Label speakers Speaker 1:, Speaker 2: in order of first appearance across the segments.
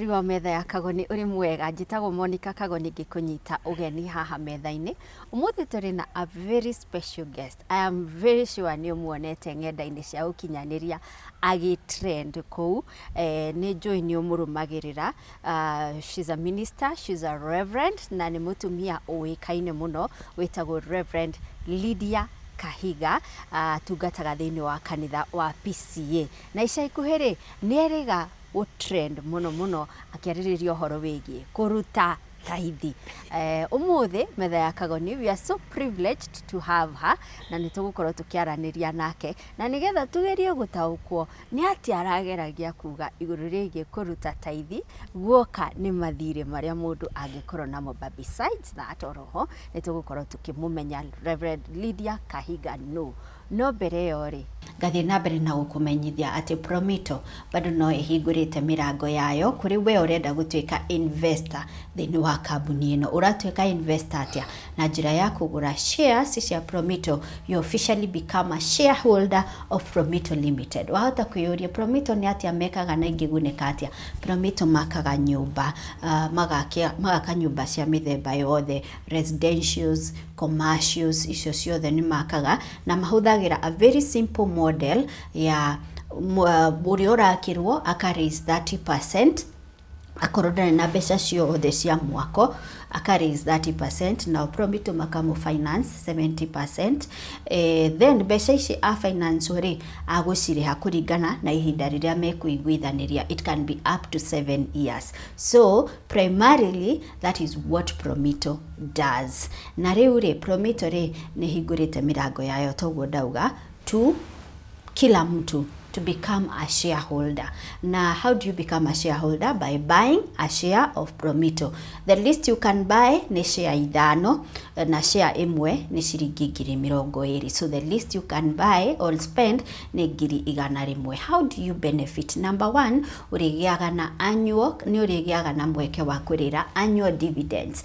Speaker 1: Mwĩkarĩri wa metha ya Kagoni uri mwega njitagwo Monica Kagoni ngikunyita ugeni haha metha-ini. Umuthi turi na a very special guest. I am very sure ni umuonete ng'enda-ini cia ukinyaniria agi trend kou ni njui ni umurumagirira. She's a minister, she's a reverend na ni mutumia uikaine muno witagwo Rev Lydia Kahiga tungataga thiini wa kanitha wa PCA na ica ikuhiri ni eriga trend muno akiaririria uhoro wigii kuruta tithe. Umuthi metha ya Kagoni, we are so privileged to have her na nitugukorwo tukiaraniria nake na nigetha tugerie gutaukwo ni ati arageragia kuga iguru rigie kuruta tithe guoka ni mathire maria mundu angikorwo namo. Besides that oroho nitugukorwo tukimumenya Rev Lydia Kahiga Nīī. No mbere yori gathi na mbere na gukumenyithia ati Promito bado no ihingurite mirango yayo kuri we urenda gutuika investor thini wa kambuni ino. Uratuika investor atia na njira ya kugura shares cia Promito, you officially become a shareholder of Promito Limited. Wahota kuyuria Promito ni atia mekaga na ingigunika atia. Promito makaga nyumba magaka nyumba cia mithemba yothe, residentials, commercials, icio ciothe ni makaga na mahuthagira a very simple model ya uri urakirwo aka raise 30%, akorodana na mbeca ciothe cia mwako aka raise 30%, na Promito makamu finance 70%. Then mbeca ici a finance uri aguciriha kuringana na ihinda riria mekuiguithaniria. It can be up to 7 years. So primarily that is what Promito does. Na riu ri Promito ri ni hingurite mirango yayo toguo ndauga to kila mtu to become a shareholder. Now, how do you become a shareholder? By buying a share of Promito. The least you can buy ni share idano, na share imwe ni shiringi 20,000. So the least you can buy or spend ni 100,000. How do you benefit? Number one, urigiaga na annual, ni urigiaga na mweke wa kurira annual dividends.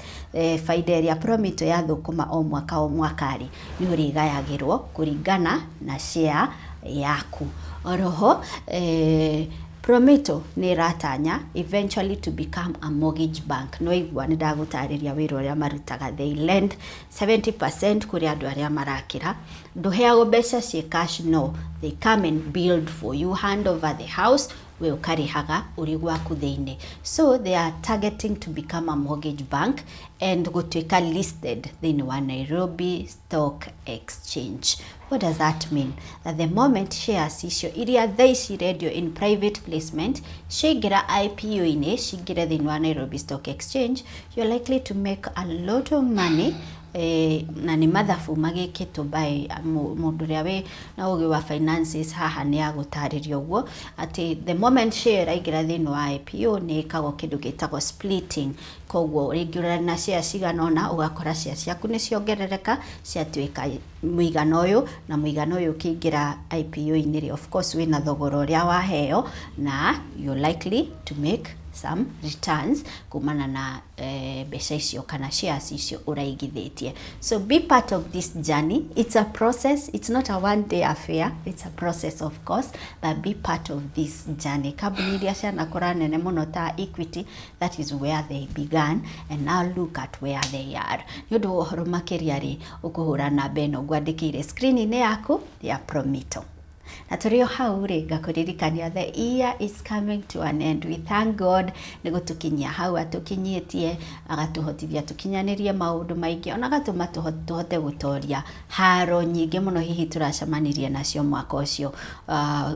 Speaker 1: Faida ya Promito ya thukuma o mwakari ni urigayagirwo kuringana na share yaku. Oroho Promito ni ratanya eventually to become a mortgage bank. No igwa ni ndagutariria wira uria marutaga. They lend 70% kuri andu aria marakira. Nduheagwo mbeca cie cash, no, they come and build for you, hand over the house, we ukarihaga uri gwaku thiini. So they are targeting to become a mortgage bank and gutuika listed thiini wa Nairobi Stock Exchange. What does that mean? That the moment shares icio iria thaici radio in private placement shigira IPO ine shigira thiini wa Nairobi Stock Exchange, you're likely to make a lot of money. Na ni mathabu magikitwo by mundu ria we na ugi wa finances haha ni agutariria uguo ati the moment share aigira thiini wa IPO ni kago kindu gitagwo splitting. Koguo ringiura na share ciganona ugakora share ciaku ni ciongerereka ciatuika muigano uyu, na muigano uyu kingira IPO iniri of course wina thogora uria waheo na you're likely to make some returns kumana na mbeca icio kana shares icio uraigithitie. So be part of this journey. It's a process, it's not a one day affair, it's a process of course, but be part of this journey. Kambuni iria cianakora nene muno ta Equity, that is where they began and now look at where they are. Nĩũndũ wa ũhoro makĩria ri ukuhura namba ĩno ngwandĩkĩire screen-inĩ yaku ya Promito. Na turio hau ri ngakuririkania the year is coming to an end. We thank God ni gutukinyia hau atukinyitie agatuhotithia tukinyanirie maundu maingi ona gatuma tuhote gutoria haro nyingi muno hihi turacemanirie nacio mwaka ucio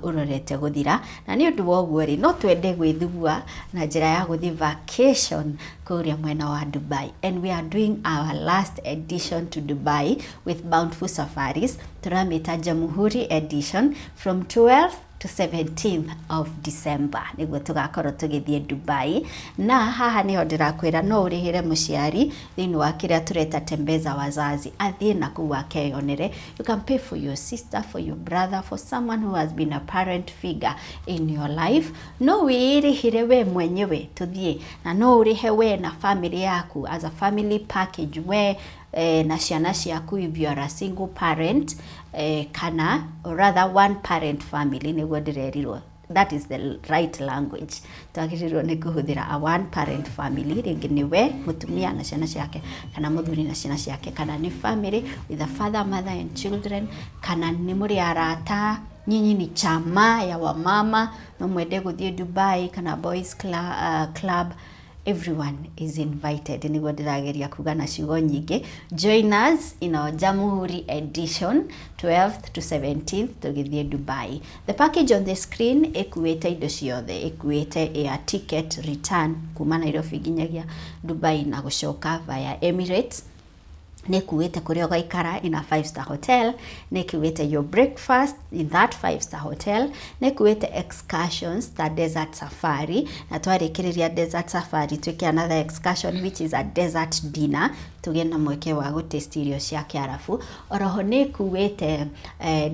Speaker 1: urorete guthira. Na ni undu woguo ri no twende gwithugua na njira ya guthi vacation kuria mwena wa Dubai, and we are doing our last edition to Dubai with Bountiful Safaris. Turamita Jamhuri edition from 12th to 17th of December. Niguo tugakorwo tugithie Dubai. Na haha niho ndirakwira no urihire muciari thiini wa kiria tureta tembeza wazazi athie na kuwa keyonere. You can pay for your sister, for your brother, for someone who has been a parent figure in your life. No wirihire we mwenyewe tuthie, na no urihe we na family yaku as a family package we na ciana ciaku if you are a single parent kana or rather one parent family niguo ndirerirwo that is the right language. Twagĩrĩirwo nĩ kũhũthĩra a one parent family, rĩngĩ nĩ we mũtumia na ciana ciake, kana mũthuri na ciana ciake, kana nĩ family with a father, mother and children, kana nĩ mũrĩ arata, nyinyi ni chama ya wamama, no mwende gũthiĩ Dubai, kana boys club. Everyone is invited. Nĩguo ndĩrageria kuga na ciugo nyingĩ. Join us in our Jamhuri edition 12th to 17th tũgĩthiĩ Dubai. The package on the screen ĩkuĩte indo ciothe, ĩkuĩte air ticket return kuma Nairobi nginyagia Dubai na gũcoka via Emirates. Nĩkuĩte kũrĩa ũgaikara in a 5-star hotel, nĩkuĩte your breakfast in that 5-star hotel, nĩkuĩte excursions, the desert safari, na twarĩkĩrĩria desert safari twĩke another excursion which is a desert dinner, tũgĩe na mweke wa gũtaste irio cia Kiarabu. Oroho nĩkuĩte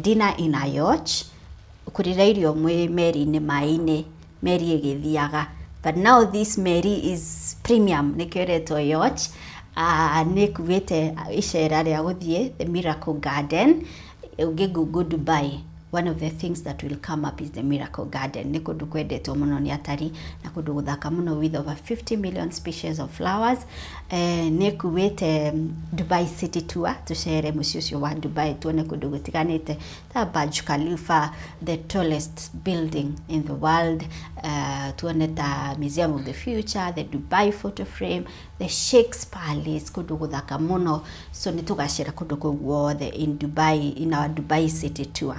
Speaker 1: dinner in a yacht, kũrĩra irio mwĩ meri-inĩ maĩ-inĩ, meri ĩgĩthiaga, but now this meri is premium, nĩkĩo ĩretwo yacht. Nĩkuĩte icera rĩa gũthiĩ the Miracle Garden. Ũngĩgoogle Dubai, one of the things that will come up is the Miracle Garden. Nĩ kũndũ kwendetwo mũno nĩ atari na kũndũ gũthaka mũno with over 50 million species of flowers. Nĩkuĩte Dubai City Tour, tũcere mũciĩ ũcio wa Dubai, tuone kũndũ gũtiganĩte ta Burj Khalifa, the tallest building in the world, tuone ta Museum of the Future, the Dubai photo frame, the Sheikh's Palace, kũndũ gũthaka mũno. So nĩtũgacera kũndũ kũu guothe in Dubai, in our Dubai City Tour.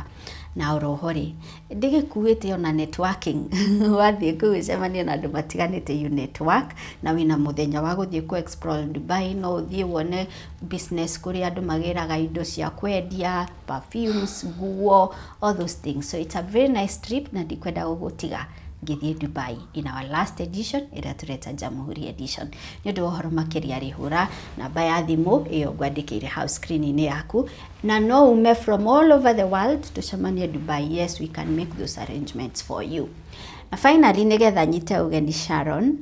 Speaker 1: Na orohori ndigĩkuĩte ona networking wathiĩ kũgĩcemania na andũ matiganĩte you network, na wĩna mũthenya wa gũthiĩ ku explore Dubai, no ũthiĩ wone business kũrĩa andũ magĩraga indo cia kwendia, perfumes, nguo, all those things. So it's a very nice trip na ndikwenda gũgũtiga ngĩthiĩ Dubai in our last edition ĩrĩa tũreta Jamhuri edition. Nĩ ũndũ wa ũhoro makĩria rĩhũra namba ya thimũ ĩyo ngwandĩkĩire house screen-inĩ yaku, na no ume from all over the world tũcemanie Dubai. Yes, we can make those arrangements for you. Na finally nĩgetha nyite ũgeni Sharon,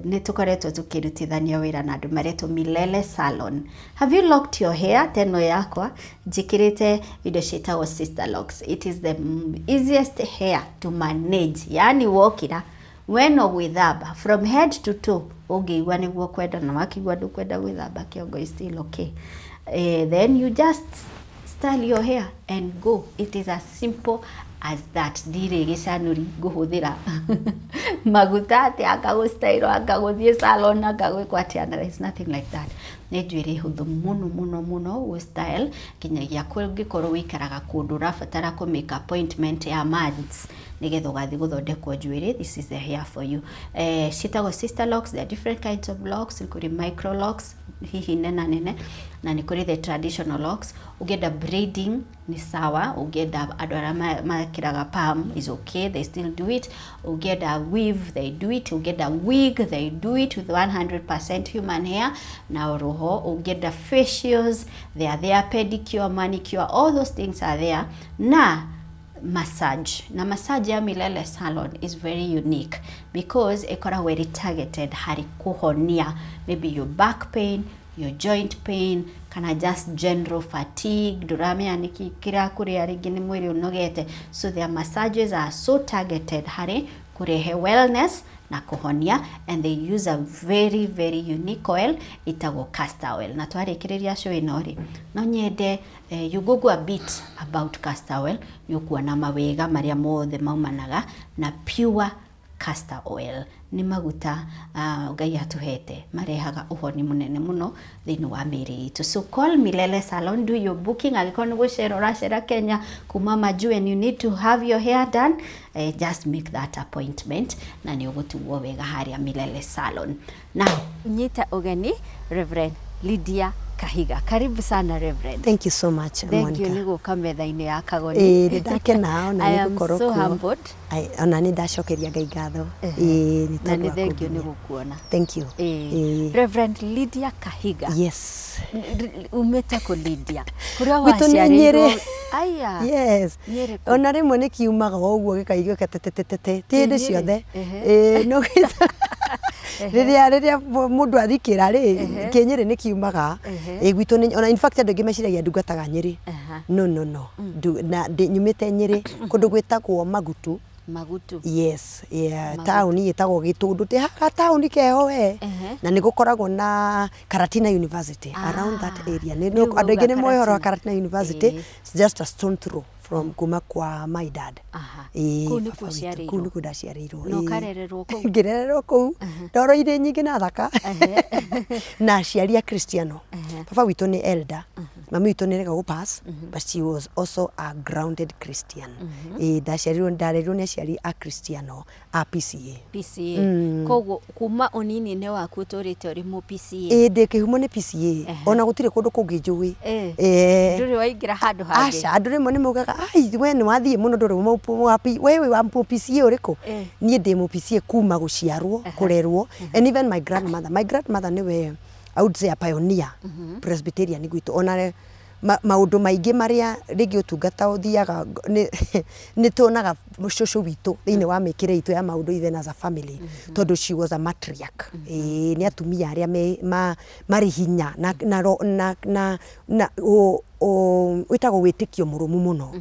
Speaker 1: nĩtũkoretwo tũkĩrutithania wĩra na andũ maretwo Milele Salon. Have you locked your hair? Teno yakwa njĩkĩrĩte indo ciĩtagwo sister locks. It is the easiest hair to manage, yani wokĩra weno gwĩthamba from head to toe, ũngĩigua nĩguo kwenda na wakĩigua ndũkwenda gwĩthamba kĩongo is still okay. Then you just style your hair and go. It is as simple as that. Ndirĩ gĩcanũri ngũhũthĩra maguta atĩ akagũstyle akagũthiĩ salon akagwĩkwo atĩa. There is nothing like that. Nĩ njuĩrĩ hũthũ mũno mũno mũno gũstyle, kinyagia kũngĩkorwo wĩikaraga kũndũ ũrabatara kũ make appointment ya months nĩgetha ũgathiĩ gũthondekwo njuĩrĩ. This is the hair for you. Ciĩtagwo sister locks. There are different kinds of locks. Nĩ kũrĩ micro locks, hihi nena nene, na nĩ kũrĩ the traditional locks. Ũngĩenda braiding ni sawa, ũngĩenda andũ arĩa makĩraga palm is okay, they still do it. Ũngĩenda weave, they do it. Ũngĩenda wig, they do it with 100% human hair. Na oroho ũngĩenda facials, they are there, pedicure, manicure, all those things are there. Na massage. Na massage ya Milele Salon is very unique because ĩkoragwo ĩrĩ targeted harĩ kũhonia maybe your back pain, your joint pain, kana just general fatigue, ndũramenya nĩkĩ kĩrakũrĩa, rĩngĩ nĩ mwĩrĩ ũnogete. So their massages are so targeted harĩ kũrehe wellness na kũhonia, and they use a very very unique oil itagwo castor oil. Na twarĩkĩrĩria show ĩno rĩ, no nyende you google a bit about castor oil, nĩũkuona mawega marĩa mothe maumanaga na pure castor oil. Nĩ maguta Ngai atũhete marehaga ũhoni mũnene mũno thĩinĩ wa mĩĩrĩ itũ. So call Milele Salon, do your booking. Angĩkorwo nĩ gũcera ũracera Kenya kuma Maju and you need to have your hair done, just make that appointment na nĩ ũgũtuo wega harĩa Milele Salon. Now nyita ũgeni Rev Lydia Kahiga. Karibu sana Reverend.
Speaker 2: Thank you so much,
Speaker 1: Thank
Speaker 2: Monica.
Speaker 1: you nĩgũka metha-inĩ ya Kagoni.
Speaker 2: Ndakena ona
Speaker 1: I am so humbled.
Speaker 2: Ona nĩ ndacokeria Ngai ngatho.
Speaker 1: Na nĩ thank you nĩgũkuona.
Speaker 2: Thank you.
Speaker 1: Reverend Lydia Kahiga.
Speaker 2: Yes.
Speaker 1: Umĩte kũ Lydia. Kũrĩa waciarĩirwo? Aya.
Speaker 2: Yes. Ona rĩmwe nĩ kiumaga ũguo gĩkaigua tetetete. Tĩndĩ ciothe. No Riria mundu athikira ri Kinyiri ni kiumaga gwitu ni ona in fact andu ngimeciragia ndungataga Nyeri no nyumite Nyeri kundu gwitagwo Magutu yes town yetagwo Gitundu ti haka town keho we na ni gukoragwo na Karatina University around that area andu ingi ni mohoro Karatina University it's just a stone throw from kuma kwa my dad kunu kudaciarirwo
Speaker 1: no karererwo kou
Speaker 2: ngirererwo kou ndoro ire nyingi na thaka na ciaria Cristiano papa witu ni elder mami witu ni rega go pass but she was also a grounded Christian ndarererwo ni ciari a Cristiano a PCA
Speaker 1: koguo kuma onini ne waku turite uri mu PCA
Speaker 2: ndekihumo ni PCA ona gutire kundu kungi njui
Speaker 1: nduri waingira handu hangi
Speaker 2: aca andu rimwe ni mugaga ai we ni wathie muno nduri mu wewe wa PCA uriku nie ndi mu PCA kuma guciarwo kurerwo and even my grandmother niwe I would say a pioneer Presbyterian gwitu ona maundu maingi maria rigi utungata uthiaga ni tuonaga mucucu witu thiini wa mikire itu ya maundu even as a family tondu she was a matriarch ni atumia aria mari hinya na witagwo witikio murumu muno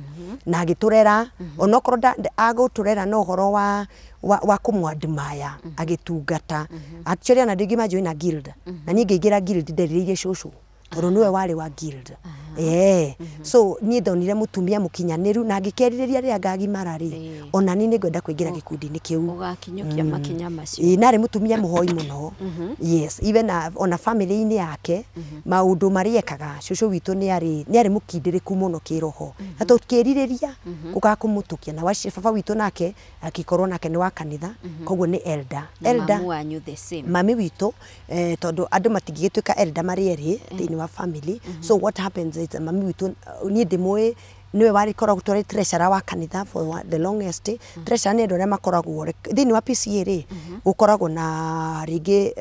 Speaker 2: na agiturera onokorwo aguturera no horo wa kumwadimaya agitungata actually ana ndingima join a guild na ni ngigira guild nderirie cucu tondu niwe wari wa guild so ni ndonire mutumia mukinyaniru na ngikerireria ria ngagimara ri ona ni ngwenda kuingira gikundi-ini kiu
Speaker 1: ugakinyukia makinya macio
Speaker 2: nari mutumia muhoi muno yes even ona family-ini yake maundu mariekaga cucu witu ni ari mukindiriku muno kiroho na tukiririria gukakumutukia na baba witu nake akikorwo nake ni wa kanitha koguo ni elder mami witu tondu andu matingigituika elder mari eri thiini wa family so what happens is mami witu ni ndimwe niwe wari koragwo tore treasurer wa kanitha for the longest treasurer ni andu aria makoragwo thiini wa PCA ri gukoragwo na ringi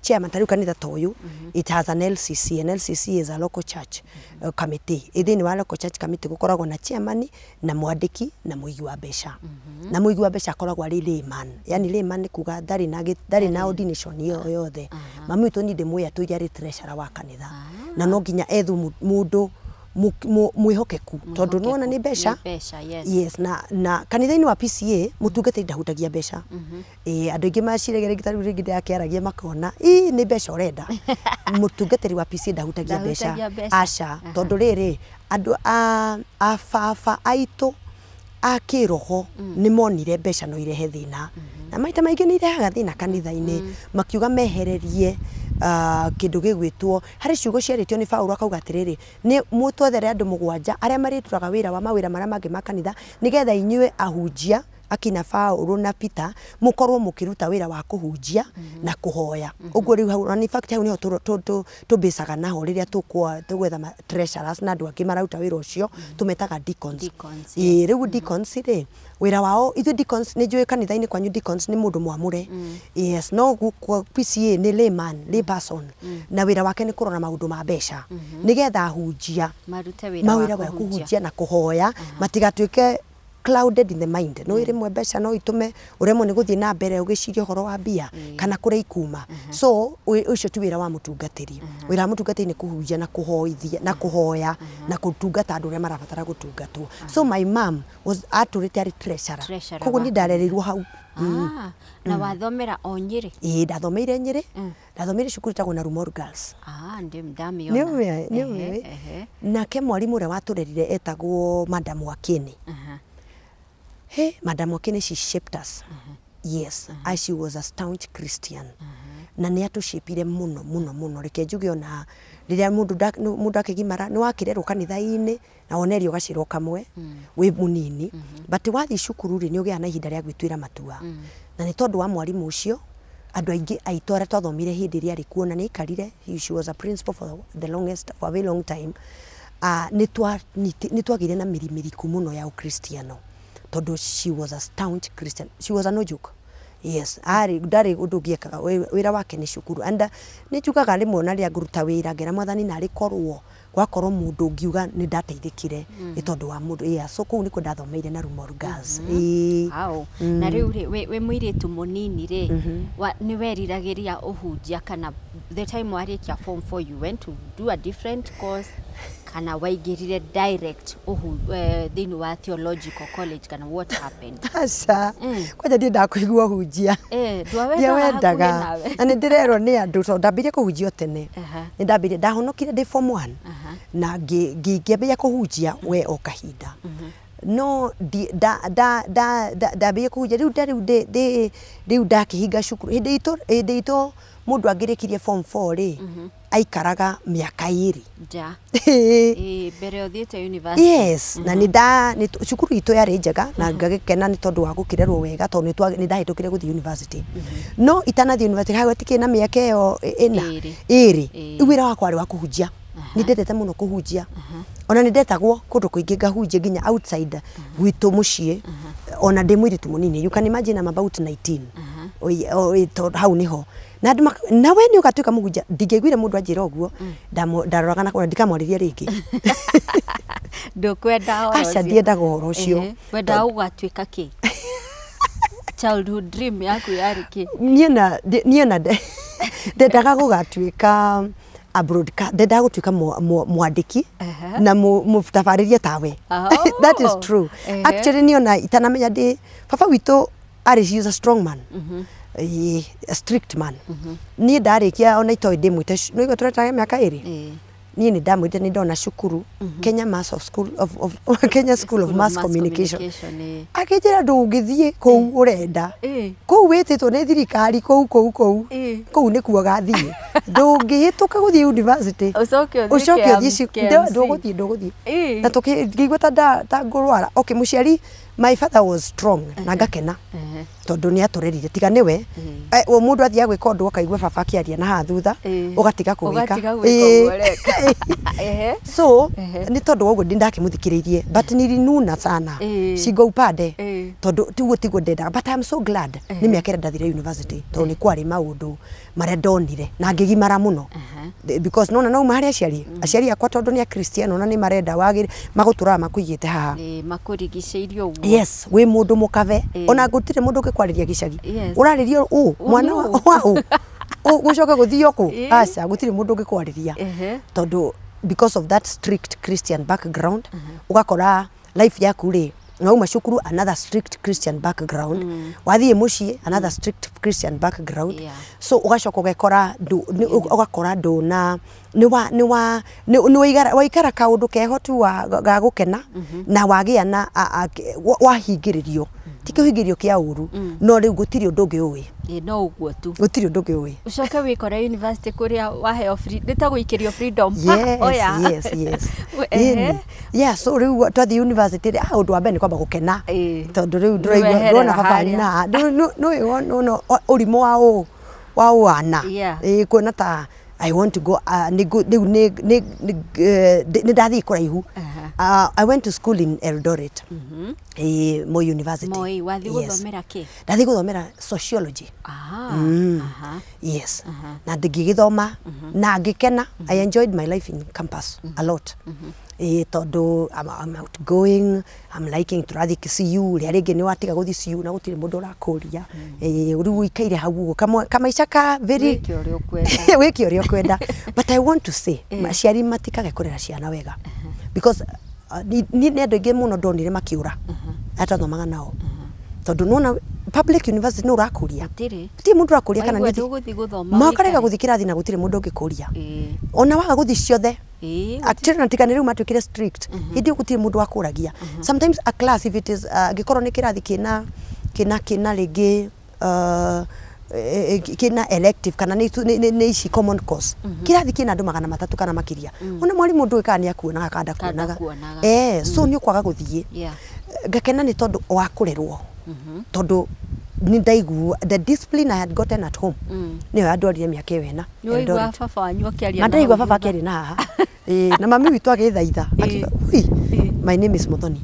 Speaker 2: chairman tariu kanitha toyu it has an LCC and LCC is a local church committee thiini wa local church committee gukoragwo na chairman na mwandiki na muigi wa mbeca na muigi wa mbeca akoragwo ari layman yani layman ni kuga ndari na ordination yothe mami witu ni ndimwe atuire ari treasurer wa kanitha na no nginya ethu mundu mwihokeku tondu nuona ni mbeca yes na kanitha-ini wa PCA mutungata ndahutagia mbeca andu ingi maciregere gitaru ringi ndakiaragia makona ni mbeca urenda mutungatiri wa PCA ndahutagia mbeca aca tondu riri andu a baba aitu a kiroho ni monire mbeca no irehe thina na maita maingi ni irehaga thina kanitha-ini makiuga mehererie kindu gigwitwo hari ciugo ciaritio ni Paulo akauga atiriri ni mutwethere andu 7 aria marituraga wira wa mawira maria mangi makanitha nigetha inyue ahunjia akina Paulo na Peter mukorwo mukiruta wira wa kuhunjia na kuhoya uguo riu hau in fact hau niho tubicaga naho riria tugwetha treasurers na andu angi marauta wira ucio tumetaga deacons riu deacons ri wira wao ithu deacons ni njui kanitha-ini kwanyu deacons ni mundu mwamure yes no PCA ni lay person na wira wake ni kurora maundu ma mbeca nigetha ahunjia mawira wa kuhunjia na kuhoya matigatuike clouded in the mind no rimwe mbeca no itume uremwo ni guthii na mbere ugiciria uhoro wa mbia kana kuria ikuma so ucio ti wira wa mutungatiri wira wa mutungatiri ni kuhunjia na kuhoithia na kuhoya na kutungata andu aria marabatara gutungatwo so my mom was aturite ari treasurer koguo ni ndarereirwo hau
Speaker 1: na wathomera o Nyeri
Speaker 2: ndathomeire Nyeri ndathomeire cukuru tagwo na Rumor Girls niume nake mwarimu uria waturerire etagwo Madam Wakini Madam Wakini she shaped us yes she was a staunch Christian na ni atushipire muno reke njuge ona riria mundu akigimara ni wakirerwo kanitha-ini na onerio gaciro kamwe wi munini but wathi cukuru ri ni ugia na ihinda ria gwitwira matua na ni tondu wa mwarimu ucio andu aingi aitu aria twathomire hindi ria ri kuona ni ikarire she was a principal for a very long time ni twagire na mirimiriku muno ya ukristiano tondu she was a staunch Christian she was a no joke yes ndari undu giekaga wira wake ni cukuru anda ni njugaga rimwe na ria nguruta wira ngera mwathani na rikorwo gwakorwo mundu ngiuga ni ndateithikire ni tondu wa mundu so kuu niko ndathomeire na Rumoru Girls
Speaker 1: na riu we muiritu munini ri ni weriragiria uhunjia kana the time warikia form 4 you went to do a different course kana waingirire direct thini wa theological college kana what happened?
Speaker 2: Aca kwaja ndi ndakuigua hunjia wendaga na ni ndirerwo ni andu to ndambirie kuhunjia tene ni ndambirie ndahonokire ndi form 1 na ngiambia kuhunjia we o kahinda no ndambirie kuhunjia riu ndakihinga cukuru hindi itu mundu angirikirie form 4 ri aikaraga miaka 2
Speaker 1: mbere othiete university.
Speaker 2: Yes na ni cukuru itu yari njega na ngagikena ni tondu wa gukirerwo wega tondu ni ndahitukire guthi university no itanathi university hagwetike na miaka iyo iri wira wakwa ari wa kuhunjia ni ndetete muno kuhunjia ona ni ndetagwo kundu kuingi ngahunjia nginya outside gwitu mucii ona ndi mwiritu munini you can imagine I'm about 19 hau niho na we ni ugatuika muhunjia ndingegwire mundu anjira uguo ndaroraga na kuna ndikamwariria ringi
Speaker 1: ndukwenda horo
Speaker 2: aca ndiendaga horo ucio
Speaker 1: wenda ugatuika ki childhood dream yaku yari ki
Speaker 2: niĩ na ndendaga gugatuika a broadcast ndendaga gutuika mwandiki na mutabarĩria tawe that is true actually niona itanamenya ndi baba witu he is a strong man a strict man ni ndarikia ona itoy ndimwite no igo turetaga miaka 2 ni ndamwite ni ndona cukuru Kenya Kenya School of Mass Communication akijira ndungithie kou urenda kou wititwo ni thirikari kou ni kuo gathie ndungihituka guthie university ucokio thie nduguthie na tukigwa ta ngurwara okay muciari my father was strong na ngakena tondu ni aturerire tiga niwe o mundu athia gwika undu akaigwa baba akiaria na ha thutha ugatiga kuwika so ni tondu uguo ndakimuthikireirie but nilinuna sana singo upande tondu tigo ndenda but I'm so glad ni miaka ndathire university tondu ni kwari maundu maria ndonire na ngigimara muno because nona no mahari aciari akwa tondu ni a Christian ona ni marenda wagire magutura makuigite haha
Speaker 1: makurigiceirio uguo
Speaker 2: yes we mundu mukave ona gutire mundu ukikwariria gicagi uraririo mwana wa gucoka guthio ku aca gutire mundu ukikwariria tondu because of that strict Christian background ugakora life yaku ri ngauma cukuru another strict Christian background wathie mucii another strict Christian background so ugacoka ugekora ugakora nduna ni waikara kaundu keho tu ga gukena na wagia na wahingiririo tikihingiririo kia uru no riu gutiri undu ungi uwi
Speaker 1: no uguo tu
Speaker 2: gutiri undu ungi uwi
Speaker 1: ucoke wikore university kuria waheo free nditaguikirio freedom
Speaker 2: yes so riu twathi university undu wa mbere kwamba gukena tondu riu ndona baba na no urimo wa wana kuona ta I want to go ndathi kuraihu I went to school in Eldoret Moi University
Speaker 1: Moi wathi guthomera ki
Speaker 2: ndathi guthomera sociology yes na ngigithoma na ngikena I enjoyed my life in campus a lot tondu I'm outgoing I'm liking turathi CU ria ringi ni watiga guthi CU na gutire mundu urakuria riu ikaire hau kama icaka very wiki uri ukwenda but I want to say maciari matikage kurera ciana wega because ni andu aingi muno ndonire makiura atathomaga nao tondu nona public university no urakuria ti mundu urakuria kana ni makarega guthi kirathi na gutire mundu ungikuria ona waga guthi ciothe actually natikane riu matwikire strict hindi gutire mundu akuragia sometimes a class if it is gikorwo ni kirathi kina ringi kina elective kana ni ici common course kirathi kina andu 300 kana makiria ona mwalimu ndu ikani akuonaga kanda kuonaga so ni ukwaga guthie ngakena ni tondu wa kurerwo tondu ni ndaigu the discipline I had gotten at home niyo andorire miaka wena
Speaker 1: ndoigwa baba wanyu akiaria
Speaker 2: na ndaigwa baba akiaria na haha na mami witu agithaitha my name is Muthoni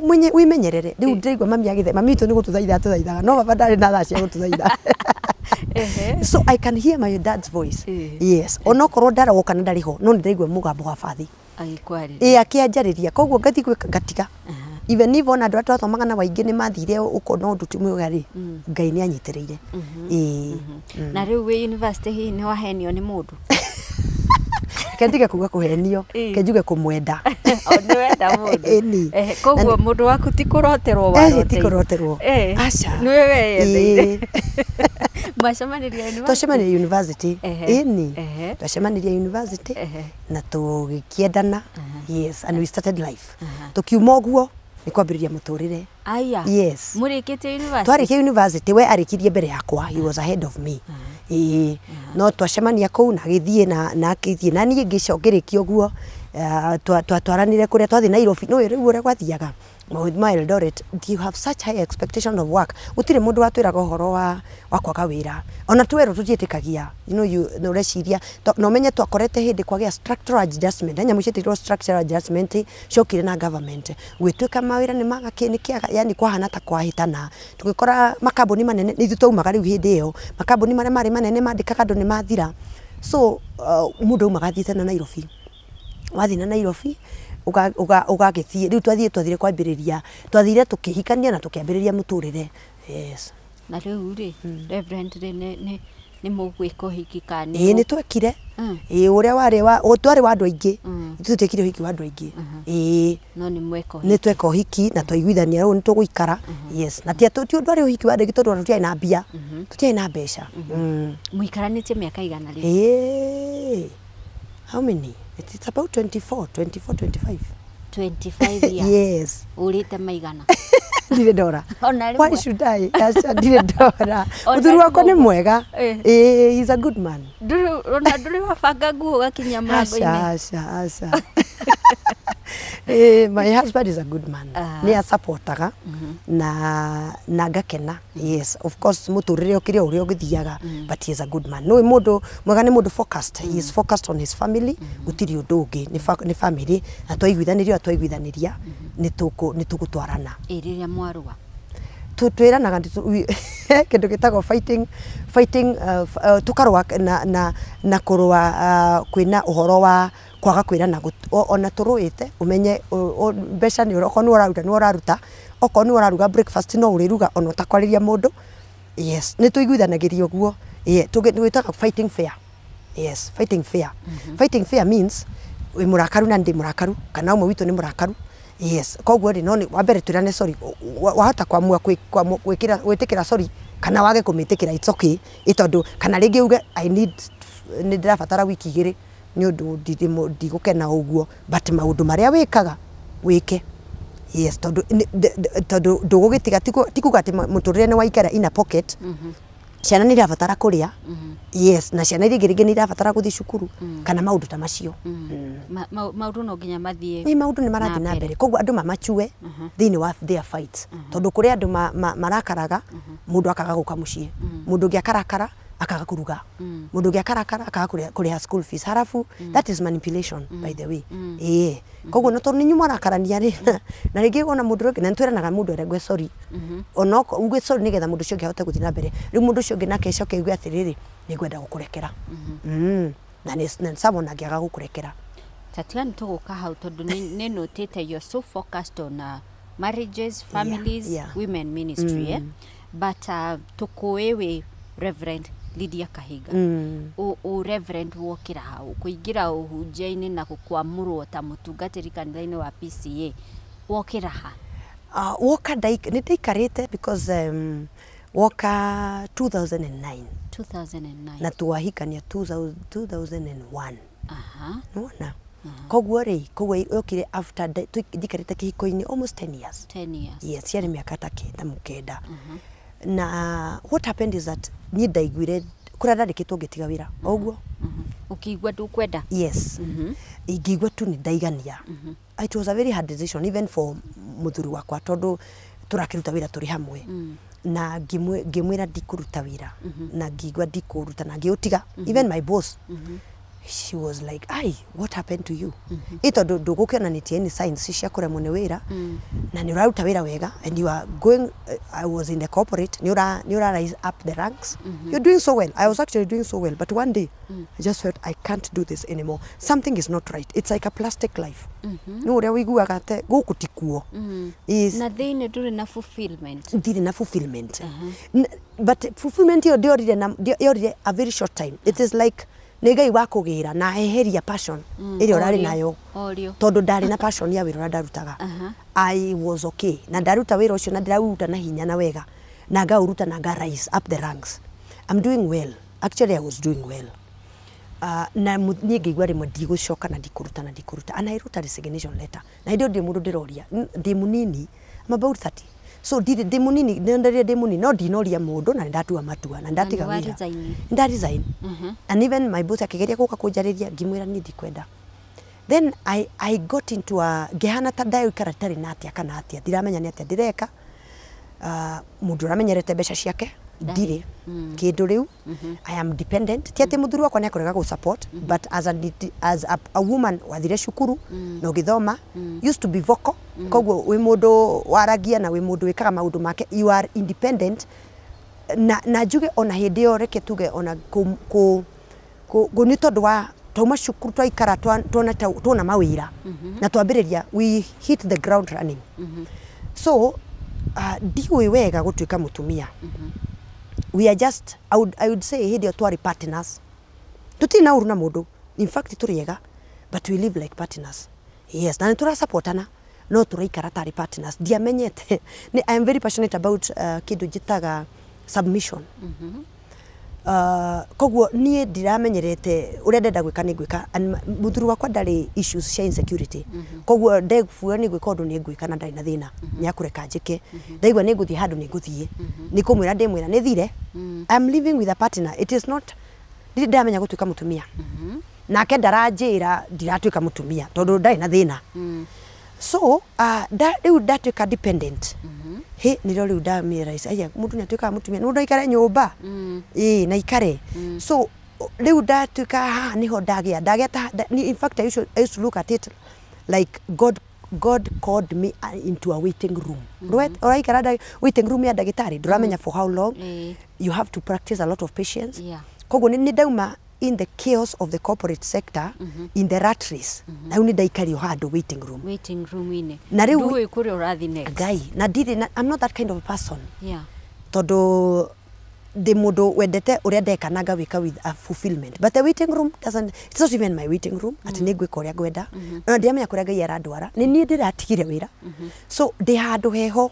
Speaker 2: mwenye wimenyerere riu ndaigwa mami agithe mami witu ni gututhaitha tuthaithaga no baba ndari na thaa cia gututhaitha So I can hear my dad's voice. Yes. Onokorwo ndaroka na ndariho no ndiraigua mugambo wa bathi.
Speaker 1: Agikwarĩria.
Speaker 2: Akianjariria. Koguo ngathi gwika ngatiga. Even if ona andu atwathomaga na waingi ni mathire uko no ndu timwega ri Ngai ni anyitireire.
Speaker 1: Na riu wi university hi ni wahenio ni mundu.
Speaker 2: Kendiga kuga kuhenio kenjuge kumwenda.
Speaker 1: Ni wenda mundu. Koguo mundu waku ti kuroterwo wa.
Speaker 2: Ti kuroterwo. Acha.
Speaker 1: Ni wewe yetheire.
Speaker 2: Twacemanirie university. Ini. Twacemanirie university na tugikiendana. Yes, and we started life. Tukiuma guo ni kwambiriria muturire.
Speaker 1: Aya.
Speaker 2: Yes.
Speaker 1: Murikitie university.
Speaker 2: Twarikia university we arikirie mbere yakwa. He was ahead of me. No twacemania kuu na githie na akithie na nie ngicokerikia guo twaranire kuria twathi Nairobi no riu uria gwathiaga with my Eldoret. You have such high expectation of work. Gutire mundu watwiraga uhoro wa kwaga wira ona twero tujietikagia no reciria no menye twakorete hindi kwagia structural adjustment anya mucitirwo structural adjustment cokire na government gwituika mawira ni magakinikiaga yani kwahana ta kwahitana tugikora makambuni manene ni thutaumaga riu hindi iyo makambuni maria mari manene mandikaga andu ni mathira so mundu magathite na Nairobi wathi na Nairobi ugagithie riu twathire kwambiriria twathire tukihikania na tukiambiriria muturire. Yes.
Speaker 1: Na riu ri Reverend ni mugwiko hiki kani
Speaker 2: ni twekire uria wari twari wa andu aingi tutikire hiki wa andu aingi
Speaker 1: no ni mweko
Speaker 2: ni tweka hiki na twaiguithania riu ni tuguikara. Yes. Na tia tu ndwari hiki wa andu aingi tondu tutiai na mbia tutiai na mbeca
Speaker 1: muikaranitie miaka igana ri
Speaker 2: how many? It's about 24, 25.
Speaker 1: 25 years.
Speaker 2: Yes.
Speaker 1: Urite maigana.
Speaker 2: Ndire ndora. Why should I? Ndire ndora. Muthuri wako ni mwega. He's a good man.
Speaker 1: Nduri wabanga nguo gakinya mlango-ini.
Speaker 2: Asha. My husband is a good man. Ni supportaga na ngakena. Yes, of course muturire ukire uri ugithiaga but he is a good man. No mundu mwega ni mundu focused. He is focused on his family. Gutiri undu ungi ni family na twaiguithaniria ni tugutwarana.
Speaker 1: Riria mwarua
Speaker 2: twiranaga kindu gitagwo fighting tukarwa na kurwa kwina uhoro wa kwaga kwirana ona turuite umenye mbeca ni oko ni uraruta oko ni uraruga breakfast no uriruga ona utakwariria mundu. Yes, ni tuiguithanagiria guo tugitaga fighting fair. Yes, fighting fair. Fighting fair means we murakaru na ndi murakaru kana umwe witu ni murakaru. Yes, koguo ri no ni wambere twirane sorry wahota kwamua gwitikira sorry kana wage kumitikira it's okay itondu kana ringi uge I need ndirabatara wiki igiri ni undu ndigukena uguo but maundu maria wikaga wike. Yes, tondu ndugugitiga tikuga ati muturire ni waikara in a pocket. Ciana ni irabatara kuria. Yes, na ciana iringi ni irabatara guthi cukuru kana maundu ta macio.
Speaker 1: Maundu no nginya mathie.
Speaker 2: Ni maundu ni marathi na mbere koguo andu mamachue thini wa their fights tondu kuri andu marakaraga mundu akaga guka mucii mundu ngi akarakara akaga kuruga mundu ngi akarakara akaga kuriha school fees harafu that is manipulation by the way. Koguo no tondu nyuma rakarania ri na ringi ona mundu na ntwiranaga mundu arengwe sorry onoko ugwe sorry nigetha mundu cio ngihote guthi na mbere riu mundu cio ngi nake coke igwe atiriri ni gwenda gukurekera na ni sabona ngiaga gukurekera.
Speaker 1: Tatiana tuguka hau tondu ni notete you're so focused on marriages, families, women ministry but tukuewe Reverend Lydia Kahiga o Reverend wokira hau kuingira uhunjia-ini na gukwamurwo ta mutungatiri kanitha-ini wa PCA wokira ha
Speaker 2: woka ni ndaikarite because woka 2009 na tuwahikania 2001 nona koguo ri koguo yokire after ndikarite kihiko-ini almost 10 years. Yes, ciari miaka ta kenda mukenda na what happened is that ni ndaiguire kuria ndarikitwo ngitiga wira oguo
Speaker 1: ukigwa ndukwenda.
Speaker 2: Yes, ingigwa tu ni ndaigania. It was a very hard decision even for muthuri wakwa tondu turakiruta wira turi hamwe na ngimwira ndikuruta wira na ngigwa ndikuruta na ngiutiga even my boss she was like, "Ai, what happened to you?" Ito ndũgũkĩona nĩtie any signs cia kũremwo nĩ wĩra na nĩ ũraruta wĩra wega and you are going I was in the corporate nĩ ũra rise up the ranks. You're doing so well. I was actually doing so well, but one day I just felt I can't do this anymore. Something is not right. It's like a plastic life. No ũrĩa wĩiguaga te gũkũ ti kuo.
Speaker 1: Na thĩinĩ ndũrĩ na fulfillment.
Speaker 2: Ndirĩ na fulfillment. But fulfillment yorire a very short time. It is like Ngai wa kũgĩra na eheria passion ĩrĩa ũrarĩ nayo tondũ ndarĩ na passion ya wĩra ũrĩa ndarutaga. I was okay na ndaruta wĩra ũcio na ndĩraruta na hinya na wega na ngaũruta na rise up the ranks. I'm doing well. Actually I was doing well. Na niĩ ngĩigua rĩmwe ndigũcoka na ndikũruta and I wrote a resignation letter na hĩndĩ ĩyo ndĩ mũndũ ndĩroria ndĩ mũnini, I'm about 30. So ndĩ mũnini no ndinoria mũndũ na ndatua matua na ndatiga wĩra nda resign. And even my boss akĩgeria gũka kũnjarĩria ngĩmwĩra niĩ ndikwenda. Then I got into a ngĩhana ta ndaikara tarĩ na atĩa kana atĩa ndiramenya nĩ atĩa ndĩreka. Mũndũ ũramenyerete mbeca ciake ndirĩ kĩndũ rĩu. I am dependent. Ti atĩ mũthuri wakwa nĩ akũrega gũ support but as a woman wathire cukuru na ũgĩthoma used to be vocal. Koguo wĩ mũndũ waragia na wĩ mũndũ wĩkaga maũndũ make, you are independent. Na njuge ona hĩndĩ ĩyo reke tuge ona nĩ tondũ wa twauma cukuru twaikara tuona mawĩra na twambĩrĩria we hit the ground running. So ndiũĩ wega gũtuĩka mũtumia. We are just I would say hĩndĩ ĩyo twarĩ partners. Tũtirĩ na ũru na mũndũ. In fact tũrĩega but we live like partners. Yes, na nĩtũra supportana no tũraikara tarĩ partners. Ndiamenyete. I am very passionate about kĩndũ njĩtaga submission. Koguo niĩ ndiramenyerete ũrĩa ndenda gwĩka nĩ gwĩka mũthuri wakwa ndarĩ issues cia insecurity. Koguo ndefuga nĩ gwĩka ũndũ nĩ gwĩka na ndarĩ na thĩna nĩ akũreka njĩke. Ndaigua nĩ ngũthiĩ handũ nĩ ngũthiĩ. Nĩ kũmwĩra ndĩmwĩra nĩ thire. I'm living with a partner. It is not ndamenya gũtuĩka mũtumia. Nake ndaranjĩra ndiratuĩka mũtumia tondũ ndarĩ na thĩna. So rĩu ndatuĩka dependent. He nĩrĩo rĩu ndarealize aya mũndũ nĩ atuĩkaga mũtumia mũndũ aikare nyũmba na ikare. So rĩu ndatuĩka haha nĩho ndagĩa ta in fact I used to look at it like God called me into a waiting room. Ũraikara waiting room ya ndagĩtarĩ ndũramenya for how long. You have to practice a lot of patience. Koguo nĩ ndauma in the chaos of the corporate sector, in the rat race. Na uni ndaikario handũ waiting room ine. Na rĩu
Speaker 1: ndũĩ kũrĩa ũrathi next.
Speaker 2: Ngai na ndirĩ I'm not that kind of a person. Tondũ ndĩ mũndũ wendete ũrĩa ndeka na ngawĩka with a fulfillment. But the waiting room it's not even my waiting room. Atĩ nĩ ngwĩka ũrĩa ngwenda. Na ndiamenya kũrĩa Ngai arandwara. Nĩ niĩ ndĩratigire wĩra. So ndĩ handũ heho.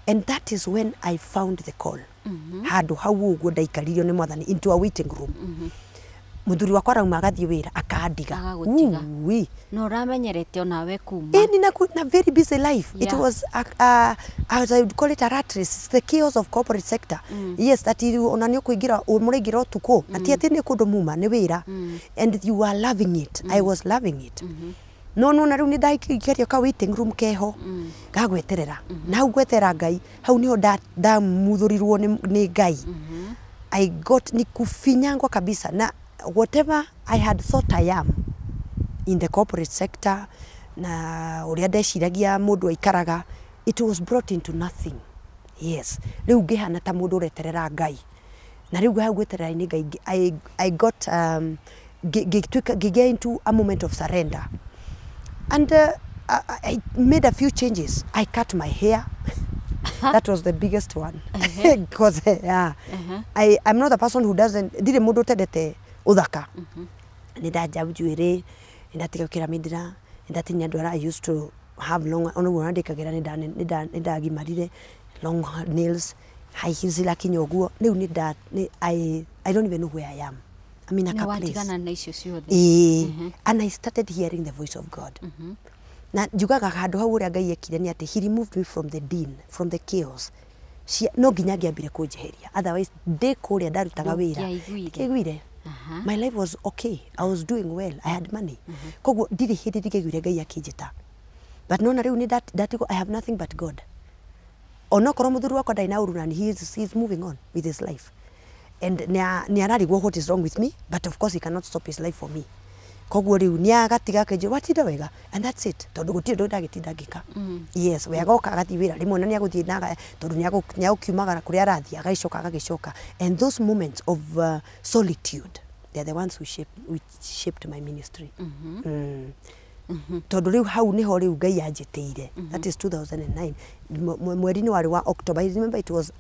Speaker 2: And that is when I found the call. Handũ hau ũguo ndaikaririo nĩ Mwathani into a waiting room. Mũthuri wakwa rauma agathiĩ wĩra akandiga.
Speaker 1: No ũramenyerete onawe kuma.
Speaker 2: Ni na very busy life. It was as I would call it a rat race. It's the chaos of corporate sector. Yes, that ona nĩ ũkũingĩra mũraingĩra ũtukũ na ti atĩ nĩ kũndũ muma nĩ wĩra. And you are loving it. I was loving it. No na rĩu nĩ ndaikario ka waiting room keho ngagweterera. Na hau gwetera Ngai hau niho ndamuthurirwo nĩ Ngai. I got ni kufinyangwa kabisa na whatever I had thought I am in the corporate sector na ũrĩa ndeciragia mũndũ aikaraga, it was brought into nothing. Yes, rĩu ngĩhana ta mũndũ ũreterera Ngai na rĩu hau gweterera nĩ Ngai. I got ngĩgĩa into a moment of surrender and I made a few changes. I cut my hair. That was the biggest one. Because I'm not a person who doesn't ndire mũndũ ũtendete ũthaka. Nĩ ndanja njuĩrĩ, nĩ ndatiga gũkĩra mindira, nĩ ndatinia ndwara. I used to have long ona guo ndĩkagĩra nĩ ndagimarire long nails, high heels lakinya ũguo. Rĩu nĩ I don't even know where I am. I'm in a place. And I started hearing the voice of God. Na njugaga handũ hau ũrĩa Ngai ekire nĩ atĩ he removed me from the din, from the chaos. No nginya ngĩambire kũnjeheria, otherwise ndĩ kũrĩa ndarutaga wĩra ngĩiguire. My life was okay. I was doing well. I had money. Koguo ndirĩ hĩndĩ ndĩngĩaiguire Ngai akĩnjĩta. But no na rĩu nĩ ndatigo I have nothing but God. Onokorwo mũthuri wakwa ndarĩ na ũru na he is moving on with his life. And nĩ ararigwo what is wrong with me, but of course he cannot stop his life for me. koguo riu ni agatiga kenje watinda wega and that's it tondu gutire ndo ndagitindangika yes we agoka agathi wira rimwe na ni aguthii naga tondu ni agukiumagara kuri arathi agaicoka agagicoka and those moments of solitude they're the ones who shaped my ministry tondu riu hau niho riu Ngai anjiteire that is 2009 mweri-ini wari wa October I remember it was